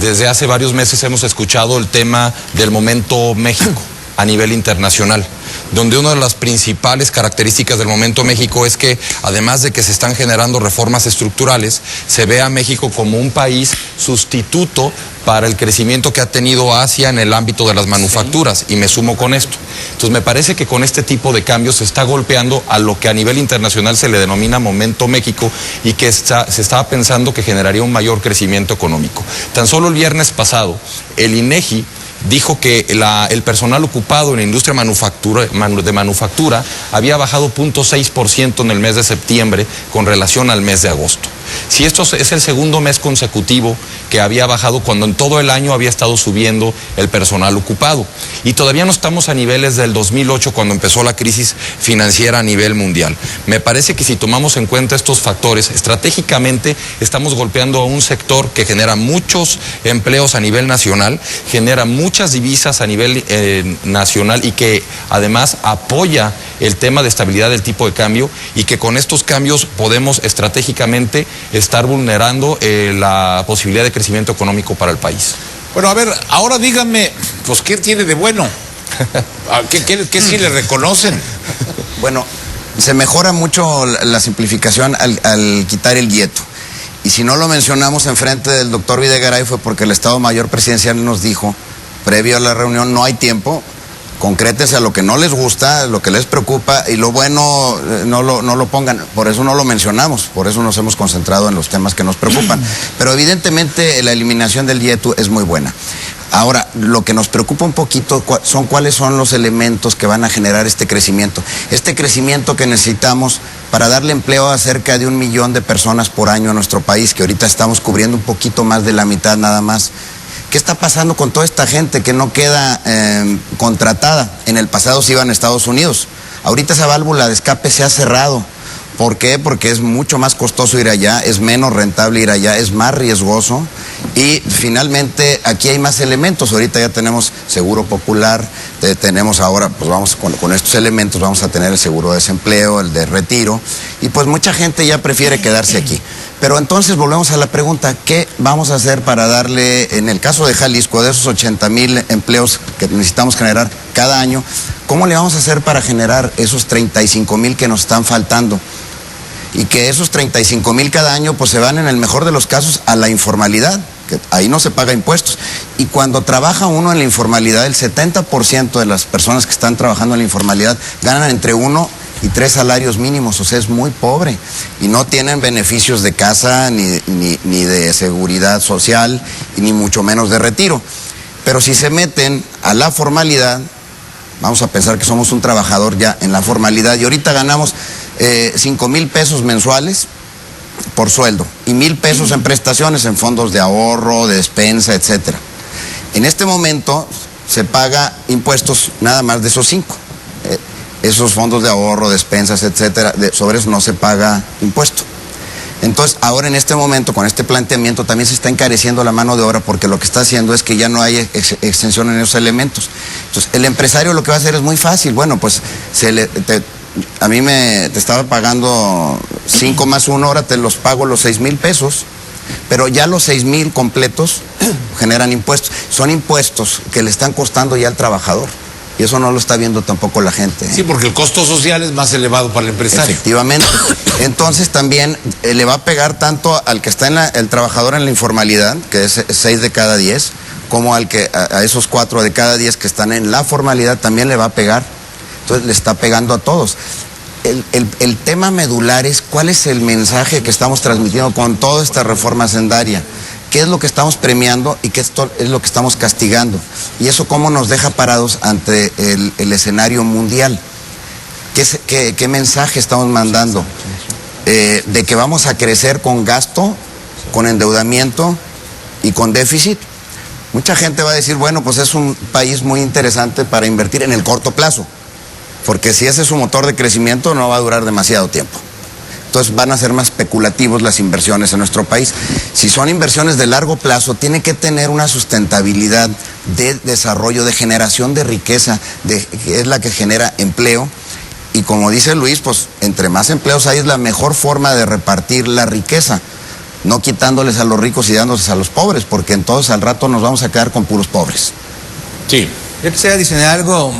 Desde hace varios meses hemos escuchado el tema del momento México. a nivel internacional, donde una de las principales características del momento México es que, además de que se están generando reformas estructurales, se ve a México como un país sustituto para el crecimiento que ha tenido Asia en el ámbito de las manufacturas, y me sumo con esto. Entonces me parece que con este tipo de cambios se está golpeando a lo que a nivel internacional se le denomina momento México, y que se estaba pensando que generaría un mayor crecimiento económico. Tan solo el viernes pasado, el INEGI dijo que el personal ocupado en la industria de manufactura había bajado 0.6% en el mes de septiembre con relación al mes de agosto. Si esto es el segundo mes consecutivo que había bajado, cuando en todo el año había estado subiendo el personal ocupado. Y todavía no estamos a niveles del 2008, cuando empezó la crisis financiera a nivel mundial. Me parece que si tomamos en cuenta estos factores, estratégicamente estamos golpeando a un sector que genera muchos empleos a nivel nacional, genera muchas divisas a nivel nacional, y que además apoya el tema de estabilidad del tipo de cambio, y que con estos cambios podemos estratégicamente estar vulnerando la posibilidad de crecimiento económico para el país. Bueno, a ver, ahora díganme, pues, ¿qué tiene de bueno? ¿Qué sí le reconocen? Bueno, se mejora mucho la simplificación al quitar el dieto. Y si no lo mencionamos enfrente del doctor Videgaray fue porque el Estado Mayor Presidencial nos dijo, previo a la reunión, no hay tiempo, concrétense a lo que no les gusta, lo que les preocupa, y lo bueno no lo pongan. Por eso no lo mencionamos, por eso nos hemos concentrado en los temas que nos preocupan. Pero evidentemente la eliminación del dieto es muy buena. Ahora, lo que nos preocupa un poquito son cuáles son los elementos que van a generar este crecimiento. Este crecimiento que necesitamos para darle empleo a cerca de 1 millón de personas por año a nuestro país, que ahorita estamos cubriendo un poquito más de la mitad nada más. ¿Qué está pasando con toda esta gente que no queda contratada? En el pasado se iban a Estados Unidos. Ahorita esa válvula de escape se ha cerrado. ¿Por qué? Porque es mucho más costoso ir allá, es menos rentable ir allá, es más riesgoso, y finalmente aquí hay más elementos. Ahorita ya tenemos seguro popular, tenemos ahora, pues vamos con estos elementos, vamos a tener el seguro de desempleo, el de retiro, y pues mucha gente ya prefiere quedarse aquí. Pero entonces volvemos a la pregunta, ¿qué vamos a hacer para darle, en el caso de Jalisco, de esos 80,000 empleos que necesitamos generar cada año, cómo le vamos a hacer para generar esos 35,000 que nos están faltando? Y que esos 35,000 cada año pues se van, en el mejor de los casos, a la informalidad, que ahí no se paga impuestos. Y cuando trabaja uno en la informalidad, el 70% de las personas que están trabajando en la informalidad ganan entre 1 y 3 salarios mínimos, o sea, es muy pobre, y no tienen beneficios de casa, ni de seguridad social, y ni mucho menos de retiro. Pero si se meten a la formalidad, vamos a pensar que somos un trabajador ya en la formalidad, y ahorita ganamos 5,000 pesos mensuales por sueldo, y 1,000 pesos en prestaciones, en fondos de ahorro, de despensa, etcétera. En este momento se paga impuestos nada más de esos 5. Esos fondos de ahorro, despensas, etcétera, sobre eso no se paga impuesto. Entonces, ahora en este momento, con este planteamiento, también se está encareciendo la mano de obra, porque lo que está haciendo es que ya no hay extensión en esos elementos. Entonces, el empresario lo que va a hacer es muy fácil. Bueno, pues a mí te estaba pagando 5 más 1, ahora te los pago los 6,000 pesos, pero ya los 6,000 completos generan impuestos. Son impuestos que le están costando ya al trabajador. Y eso no lo está viendo tampoco la gente. Sí, porque el costo social es más elevado para el empresario. Efectivamente. Entonces también le va a pegar tanto al que está el trabajador en la informalidad, que es 6 de cada 10, como a esos 4 de cada 10 que están en la formalidad, también le va a pegar. Entonces le está pegando a todos. El tema medular es cuál es el mensaje que estamos transmitiendo con toda esta reforma hacendaria. ¿Qué es lo que estamos premiando y qué es lo que estamos castigando? Y eso cómo nos deja parados ante el escenario mundial. ¿Qué mensaje estamos mandando? De que vamos a crecer con gasto, con endeudamiento y con déficit. Mucha gente va a decir, bueno, pues es un país muy interesante para invertir en el corto plazo, porque si ese es su motor de crecimiento no va a durar demasiado tiempo. Entonces van a ser más especulativos las inversiones en nuestro país. Si son inversiones de largo plazo, tiene que tener una sustentabilidad de desarrollo, de generación de riqueza, que es la que genera empleo. Y como dice Luis, pues entre más empleos hay, es la mejor forma de repartir la riqueza, no quitándoles a los ricos y dándoles a los pobres, porque entonces al rato nos vamos a quedar con puros pobres. Sí. Yo quisiera adicionar algo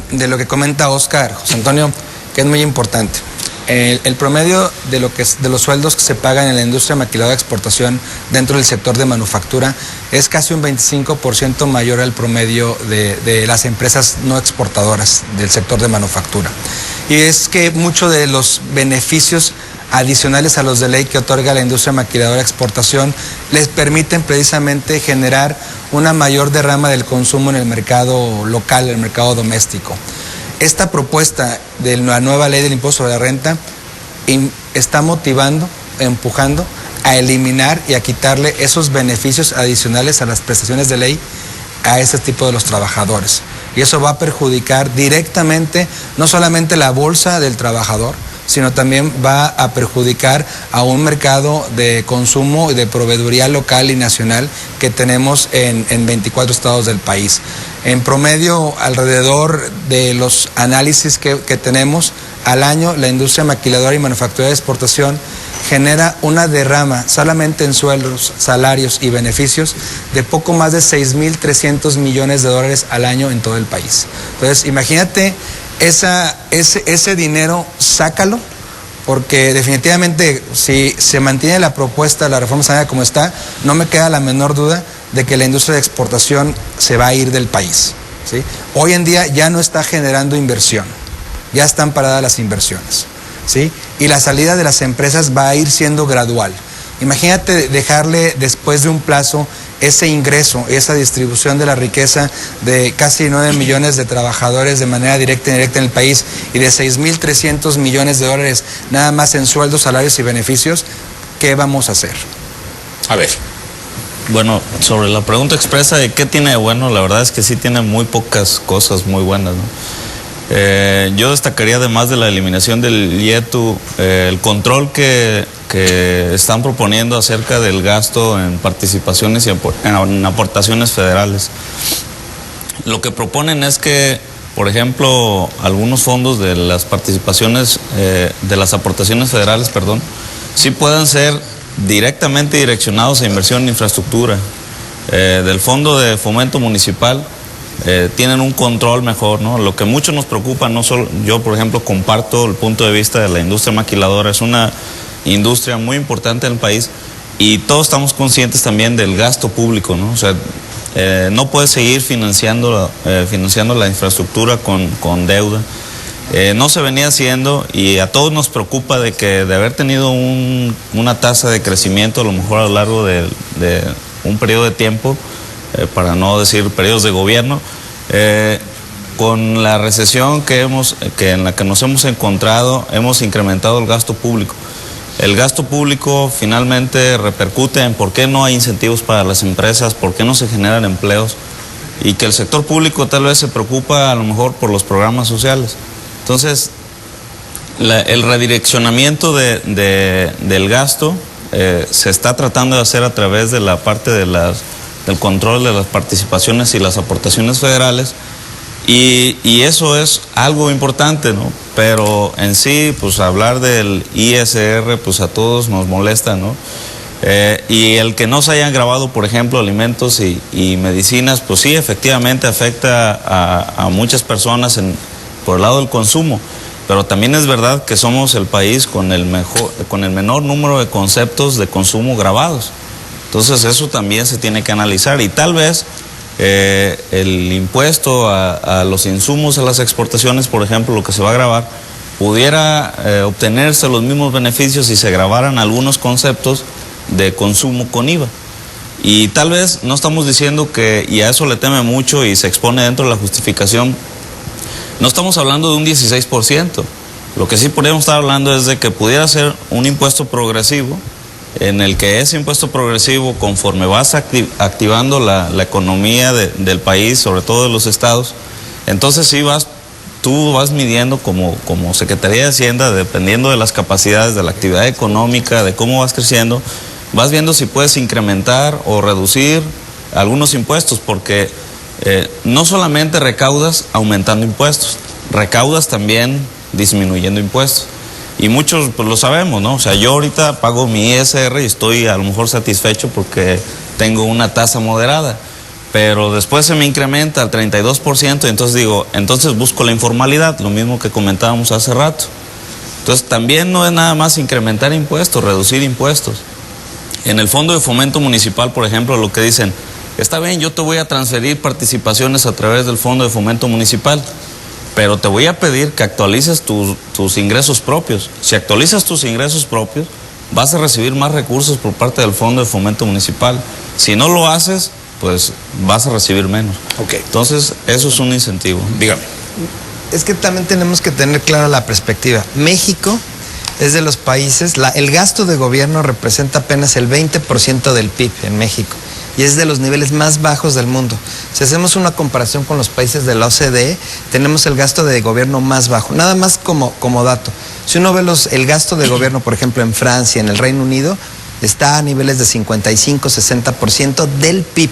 de lo que comenta Oscar, José Antonio, que es muy importante. El promedio de los sueldos que se pagan en la industria maquiladora de exportación dentro del sector de manufactura es casi un 25% mayor al promedio de las empresas no exportadoras del sector de manufactura. Y es que muchos de los beneficios adicionales a los de ley que otorga la industria maquiladora de exportación les permiten precisamente generar una mayor derrama del consumo en el mercado local, en el mercado doméstico. Esta propuesta de la nueva ley del impuesto sobre la renta está motivando, empujando a eliminar y a quitarle esos beneficios adicionales a las prestaciones de ley a ese tipo de los trabajadores. Y eso va a perjudicar directamente no solamente la bolsa del trabajador, sino también va a perjudicar a un mercado de consumo y de proveeduría local y nacional que tenemos en 24 estados del país. En promedio, alrededor de los análisis que tenemos al año, la industria maquiladora y manufactura de exportación genera una derrama solamente en sueldos, salarios y beneficios de poco más de 6.300 millones de dólares al año en todo el país. Entonces, imagínate ese dinero, sácalo, porque definitivamente si se mantiene la propuesta de la reforma sanitaria como está, no me queda la menor duda de que la industria de exportación se va a ir del país, ¿sí? Hoy en día ya no está generando inversión, ya están paradas las inversiones, ¿sí? Y la salida de las empresas va a ir siendo gradual. Imagínate dejarle después de un plazo ese ingreso, esa distribución de la riqueza de casi 9 millones de trabajadores de manera directa e indirecta en el país y de 6.300 millones de dólares nada más en sueldos, salarios y beneficios. ¿Qué vamos a hacer? A ver. Bueno, sobre la pregunta expresa de qué tiene de bueno, la verdad es que sí tiene muy pocas cosas muy buenas, ¿no? Yo destacaría, además de la eliminación del IETU, el control que están proponiendo acerca del gasto en participaciones y en aportaciones federales. Lo que proponen es que, por ejemplo, algunos fondos de las participaciones, de las aportaciones federales, sí puedan ser directamente direccionados a inversión en infraestructura. Del Fondo de Fomento Municipal tienen un control mejor, ¿no? Lo que mucho nos preocupa, no solo yo, por ejemplo, comparto el punto de vista de la industria maquiladora, es una industria muy importante en el país y todos estamos conscientes también del gasto público, ¿no? O sea, no puedes seguir financiando la infraestructura con deuda. No se venía haciendo y a todos nos preocupa de que de haber tenido una tasa de crecimiento a lo mejor a lo largo de un periodo de tiempo, para no decir periodos de gobierno, con la recesión en la que nos hemos encontrado, hemos incrementado el gasto público. El gasto público finalmente repercute en por qué no hay incentivos para las empresas, por qué no se generan empleos, y que el sector público tal vez se preocupa a lo mejor por los programas sociales. Entonces, el redireccionamiento del gasto se está tratando de hacer a través de la parte del control de las participaciones y las aportaciones federales, y eso es algo importante, ¿no? Pero en sí, pues hablar del ISR, pues a todos nos molesta, ¿no? Y el que no se hayan grabado, por ejemplo, alimentos y medicinas, pues sí, efectivamente afecta a muchas personas por el lado del consumo, pero también es verdad que somos el país con el menor número de conceptos de consumo grabados. Entonces eso también se tiene que analizar, y tal vez el impuesto a los insumos a las exportaciones, por ejemplo, lo que se va a gravar, pudiera obtenerse los mismos beneficios si se gravaran algunos conceptos de consumo con IVA. Y tal vez no estamos diciendo que, y a eso le teme mucho y se expone dentro de la justificación, no estamos hablando de un 16%. Lo que sí podríamos estar hablando es de que pudiera ser un impuesto progresivo, en el que ese impuesto progresivo, conforme vas activando la economía del país, sobre todo de los estados, entonces sí tú vas midiendo como Secretaría de Hacienda, dependiendo de las capacidades de la actividad económica, de cómo vas creciendo, vas viendo si puedes incrementar o reducir algunos impuestos, porque no solamente recaudas aumentando impuestos, recaudas también disminuyendo impuestos. Y muchos pues lo sabemos, ¿no? O sea, yo ahorita pago mi ISR y estoy a lo mejor satisfecho porque tengo una tasa moderada. pero después se me incrementa al 32% y entonces digo, entonces busco la informalidad, lo mismo que comentábamos hace rato. Entonces también no es nada más incrementar impuestos, reducir impuestos. En el Fondo de Fomento Municipal, por ejemplo, lo que dicen, está bien, yo te voy a transferir participaciones a través del Fondo de Fomento Municipal, pero te voy a pedir que actualices tus ingresos propios. Si actualizas tus ingresos propios, vas a recibir más recursos por parte del Fondo de Fomento Municipal. Si no lo haces, pues vas a recibir menos. Okay. Entonces, eso es un incentivo. Dígame. Es que también tenemos que tener clara la perspectiva. México es de los países, el gasto de gobierno representa apenas el 20% del PIB en México y es de los niveles más bajos del mundo. Si hacemos una comparación con los países de la OCDE, tenemos el gasto de gobierno más bajo. Nada más como dato. Si uno ve el gasto de gobierno, por ejemplo, en Francia, en el Reino Unido, está a niveles de 55-60% del PIB.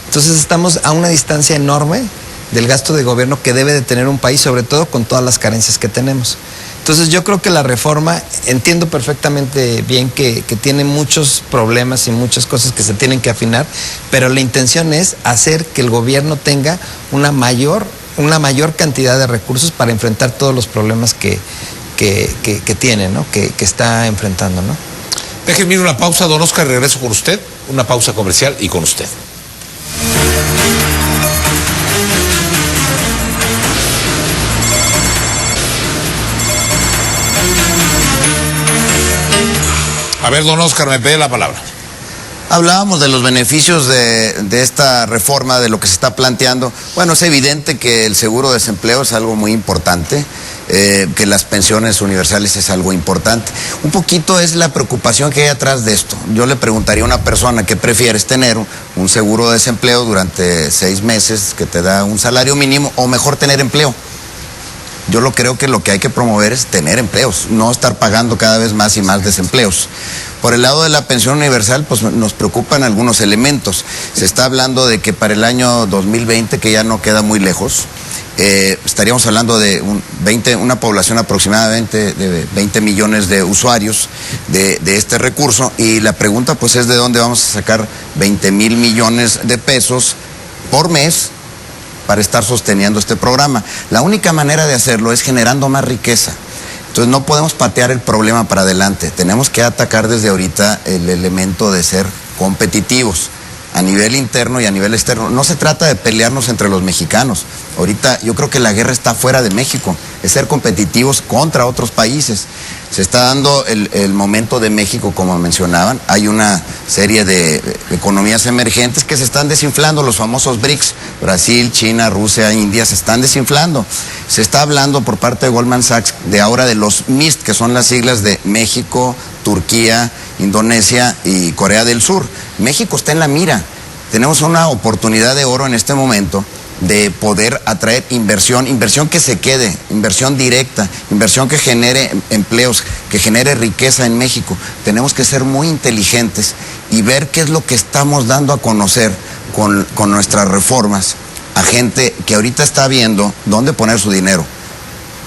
Entonces estamos a una distancia enorme del gasto de gobierno que debe de tener un país, sobre todo con todas las carencias que tenemos. Entonces yo creo que la reforma, entiendo perfectamente bien que tiene muchos problemas y muchas cosas que se tienen que afinar, pero la intención es hacer que el gobierno tenga una mayor cantidad de recursos para enfrentar todos los problemas que tiene, ¿no? que está enfrentando, ¿no? Déjenme ir una pausa, don Oscar, regreso con usted, una pausa comercial y con usted. A ver, don Oscar, me pide la palabra. Hablábamos de los beneficios de esta reforma, de lo que se está planteando. Bueno, es evidente que el seguro de desempleo es algo muy importante, que las pensiones universales es algo importante. Un poquito es la preocupación que hay atrás de esto. Yo le preguntaría a una persona, ¿qué prefieres, tener un seguro de desempleo durante 6 meses que te da un salario mínimo o mejor tener empleo? Yo creo que lo que hay que promover es tener empleos, no estar pagando cada vez más y más desempleos. Por el lado de la pensión universal, pues nos preocupan algunos elementos. Se está hablando de que para el año 2020, que ya no queda muy lejos, estaríamos hablando de una población aproximadamente de 20 millones de usuarios de este recurso, y la pregunta pues es de dónde vamos a sacar 20,000 millones de pesos por mes para estar sosteniendo este programa. La única manera de hacerlo es generando más riqueza. Entonces no podemos patear el problema para adelante. Tenemos que atacar desde ahorita el elemento de ser competitivos a nivel interno y a nivel externo. No se trata de pelearnos entre los mexicanos. Ahorita yo creo que la guerra está fuera de México, es ser competitivos contra otros países. Se está dando el momento de México, como mencionaban. Hay una serie de economías emergentes que se están desinflando, los famosos BRICS, Brasil, China, Rusia, India, se están desinflando. Se está hablando por parte de Goldman Sachs de ahora de los MIST, que son las siglas de México, Turquía, Indonesia y Corea del Sur. México está en la mira. Tenemos una oportunidad de oro en este momento de poder atraer inversión que se quede, inversión directa, inversión que genere empleos, que genere riqueza en México. Tenemos que ser muy inteligentes y ver qué es lo que estamos dando a conocer con nuestras reformas a gente que ahorita está viendo dónde poner su dinero.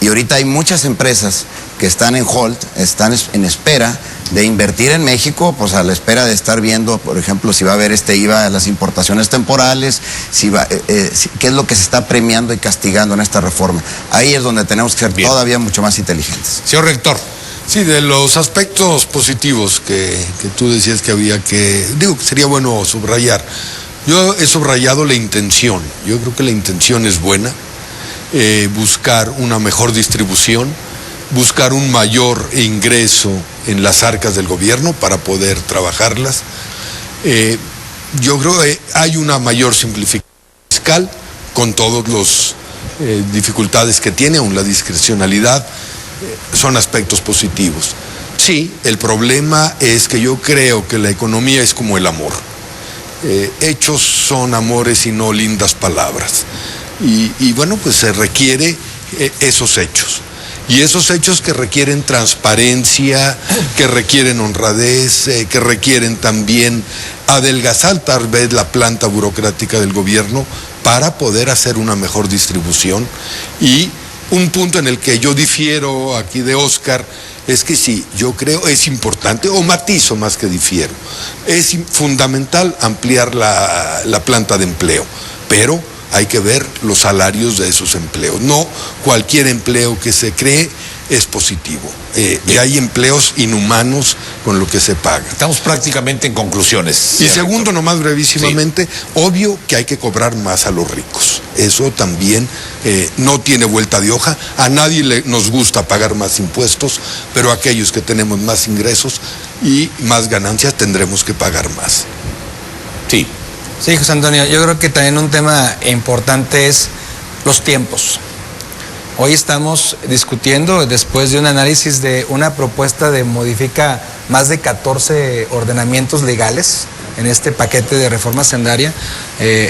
Y ahorita hay muchas empresas que están en hold, están en espera de invertir en México, pues a la espera de estar viendo, por ejemplo, si va a haber IVA a las importaciones temporales, qué es lo que se está premiando y castigando en esta reforma. Ahí es donde tenemos que ser todavía mucho más inteligentes. Señor rector. Sí, de los aspectos positivos que tú decías que había que sería bueno subrayar. Yo he subrayado la intención. Yo creo que la intención es buena. Buscar una mejor distribución, buscar un mayor ingreso en las arcas del gobierno para poder trabajarlas. Yo creo que hay una mayor simplificación fiscal con todas las dificultades que tiene, aún la discrecionalidad, son aspectos positivos. Sí, el problema es que yo creo que la economía es como el amor. Hechos son amores y no lindas palabras. Y bueno, pues se requiere esos hechos. Y esos hechos que requieren transparencia, que requieren honradez, que requieren también adelgazar tal vez la planta burocrática del gobierno para poder hacer una mejor distribución. Y un punto en el que yo difiero aquí de Oscar es que sí, yo creo es importante, o matizo más que difiero, es fundamental ampliar la planta de empleo, pero hay que ver los salarios de esos empleos. No cualquier empleo que se cree es positivo. Y hay empleos inhumanos con lo que se paga. Estamos prácticamente en conclusiones. Y segundo, nomás brevísimamente, obvio que hay que cobrar más a los ricos. Eso también no tiene vuelta de hoja. A nadie nos gusta pagar más impuestos, pero aquellos que tenemos más ingresos y más ganancias tendremos que pagar más. Sí. Sí, José Antonio, yo creo que también un tema importante es los tiempos. Hoy estamos discutiendo, después de un análisis de una propuesta de modifica más de 14 ordenamientos legales en este paquete de reforma hacendaria.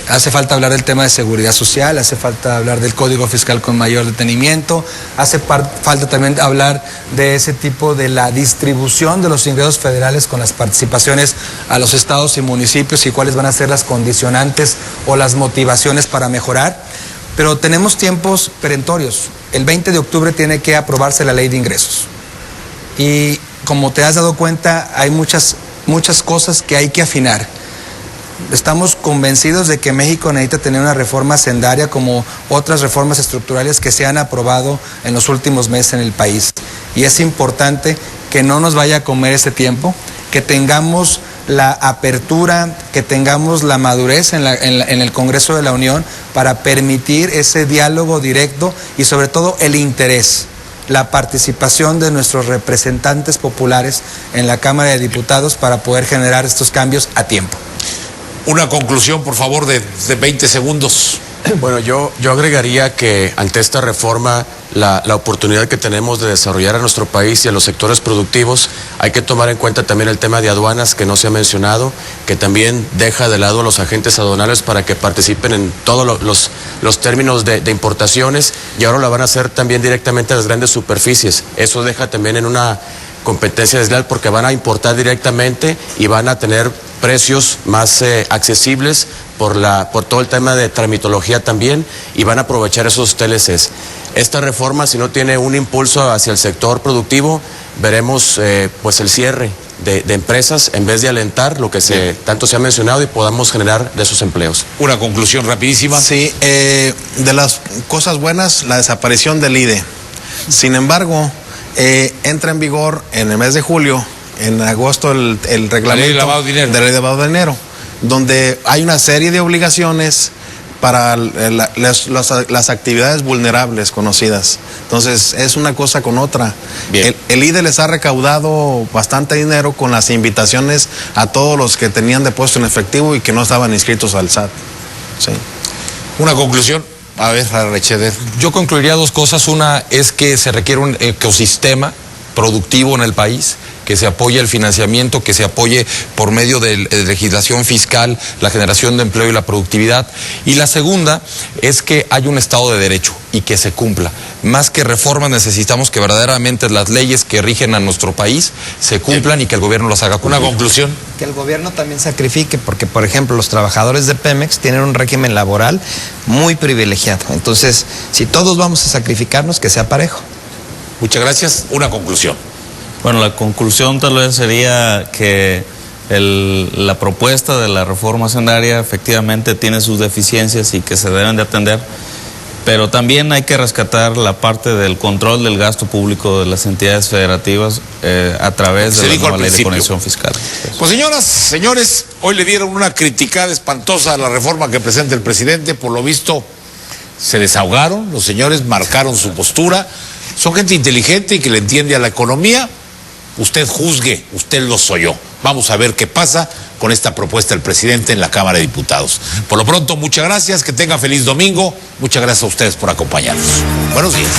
Hace falta hablar del tema de seguridad social, hace falta hablar del código fiscal con mayor detenimiento, hace falta también hablar de ese tipo de la distribución de los ingresos federales con las participaciones a los estados y municipios y cuáles van a ser las condicionantes o las motivaciones para mejorar. Pero tenemos tiempos perentorios. El 20 de octubre tiene que aprobarse la ley de ingresos. Y como te has dado cuenta, hay muchas cosas que hay que afinar. Estamos convencidos de que México necesita tener una reforma hacendaria como otras reformas estructurales que se han aprobado en los últimos meses en el país. Y es importante que no nos vaya a comer ese tiempo, que tengamos la apertura, que tengamos la madurez en el Congreso de la Unión para permitir ese diálogo directo y sobre todo el interés, la participación de nuestros representantes populares en la Cámara de Diputados para poder generar estos cambios a tiempo. Una conclusión, por favor, de 20 segundos. Bueno, yo agregaría que ante esta reforma, la oportunidad que tenemos de desarrollar a nuestro país y a los sectores productivos, hay que tomar en cuenta también el tema de aduanas que no se ha mencionado, que también deja de lado a los agentes aduanales para que participen en todos los términos de importaciones, y ahora lo van a hacer también directamente a las grandes superficies. Eso deja también en una competencia desleal porque van a importar directamente y van a tener precios más accesibles por todo el tema de tramitología también, y van a aprovechar esos TLCs. Esta reforma, si no tiene un impulso hacia el sector productivo, veremos pues el cierre de empresas en vez de alentar lo que tanto se ha mencionado y podamos generar de esos empleos. Una conclusión rapidísima. Sí, de las cosas buenas, la desaparición del IDE. Sin embargo, entra en vigor en el mes de julio, en agosto, el reglamento la ley de lavado de dinero. De ley de lavado de dinero, donde hay una serie de obligaciones para las actividades vulnerables conocidas. Entonces, es una cosa con otra. El IDE les ha recaudado bastante dinero con las invitaciones a todos los que tenían depósito en efectivo y que no estaban inscritos al SAT. Sí. Una conclusión. A ver, Recheder. Yo concluiría dos cosas. Una es que se requiere un ecosistema productivo en el país, que se apoye el financiamiento, que se apoye por medio de legislación fiscal la generación de empleo y la productividad. Y la segunda es que haya un Estado de Derecho y que se cumpla. Más que reformas, necesitamos que verdaderamente las leyes que rigen a nuestro país se cumplan y que el gobierno las haga cumplir. Una conclusión. Que el gobierno también sacrifique, porque por ejemplo los trabajadores de Pemex tienen un régimen laboral muy privilegiado. Entonces, si todos vamos a sacrificarnos, que sea parejo. Muchas gracias. Una conclusión. Bueno, la conclusión tal vez sería que la propuesta de la reforma hacendaria efectivamente tiene sus deficiencias y que se deben de atender, pero también hay que rescatar la parte del control del gasto público de las entidades federativas a través de la nueva ley de conexión fiscal. Pues señoras, señores, hoy le dieron una criticada espantosa a la reforma que presenta el presidente. Por lo visto se desahogaron, los señores marcaron su postura. Son gente inteligente y que le entiende a la economía. Usted juzgue, usted los oyó. Vamos a ver qué pasa con esta propuesta del presidente en la Cámara de Diputados. Por lo pronto, muchas gracias, que tenga feliz domingo. Muchas gracias a ustedes por acompañarnos. Buenos días.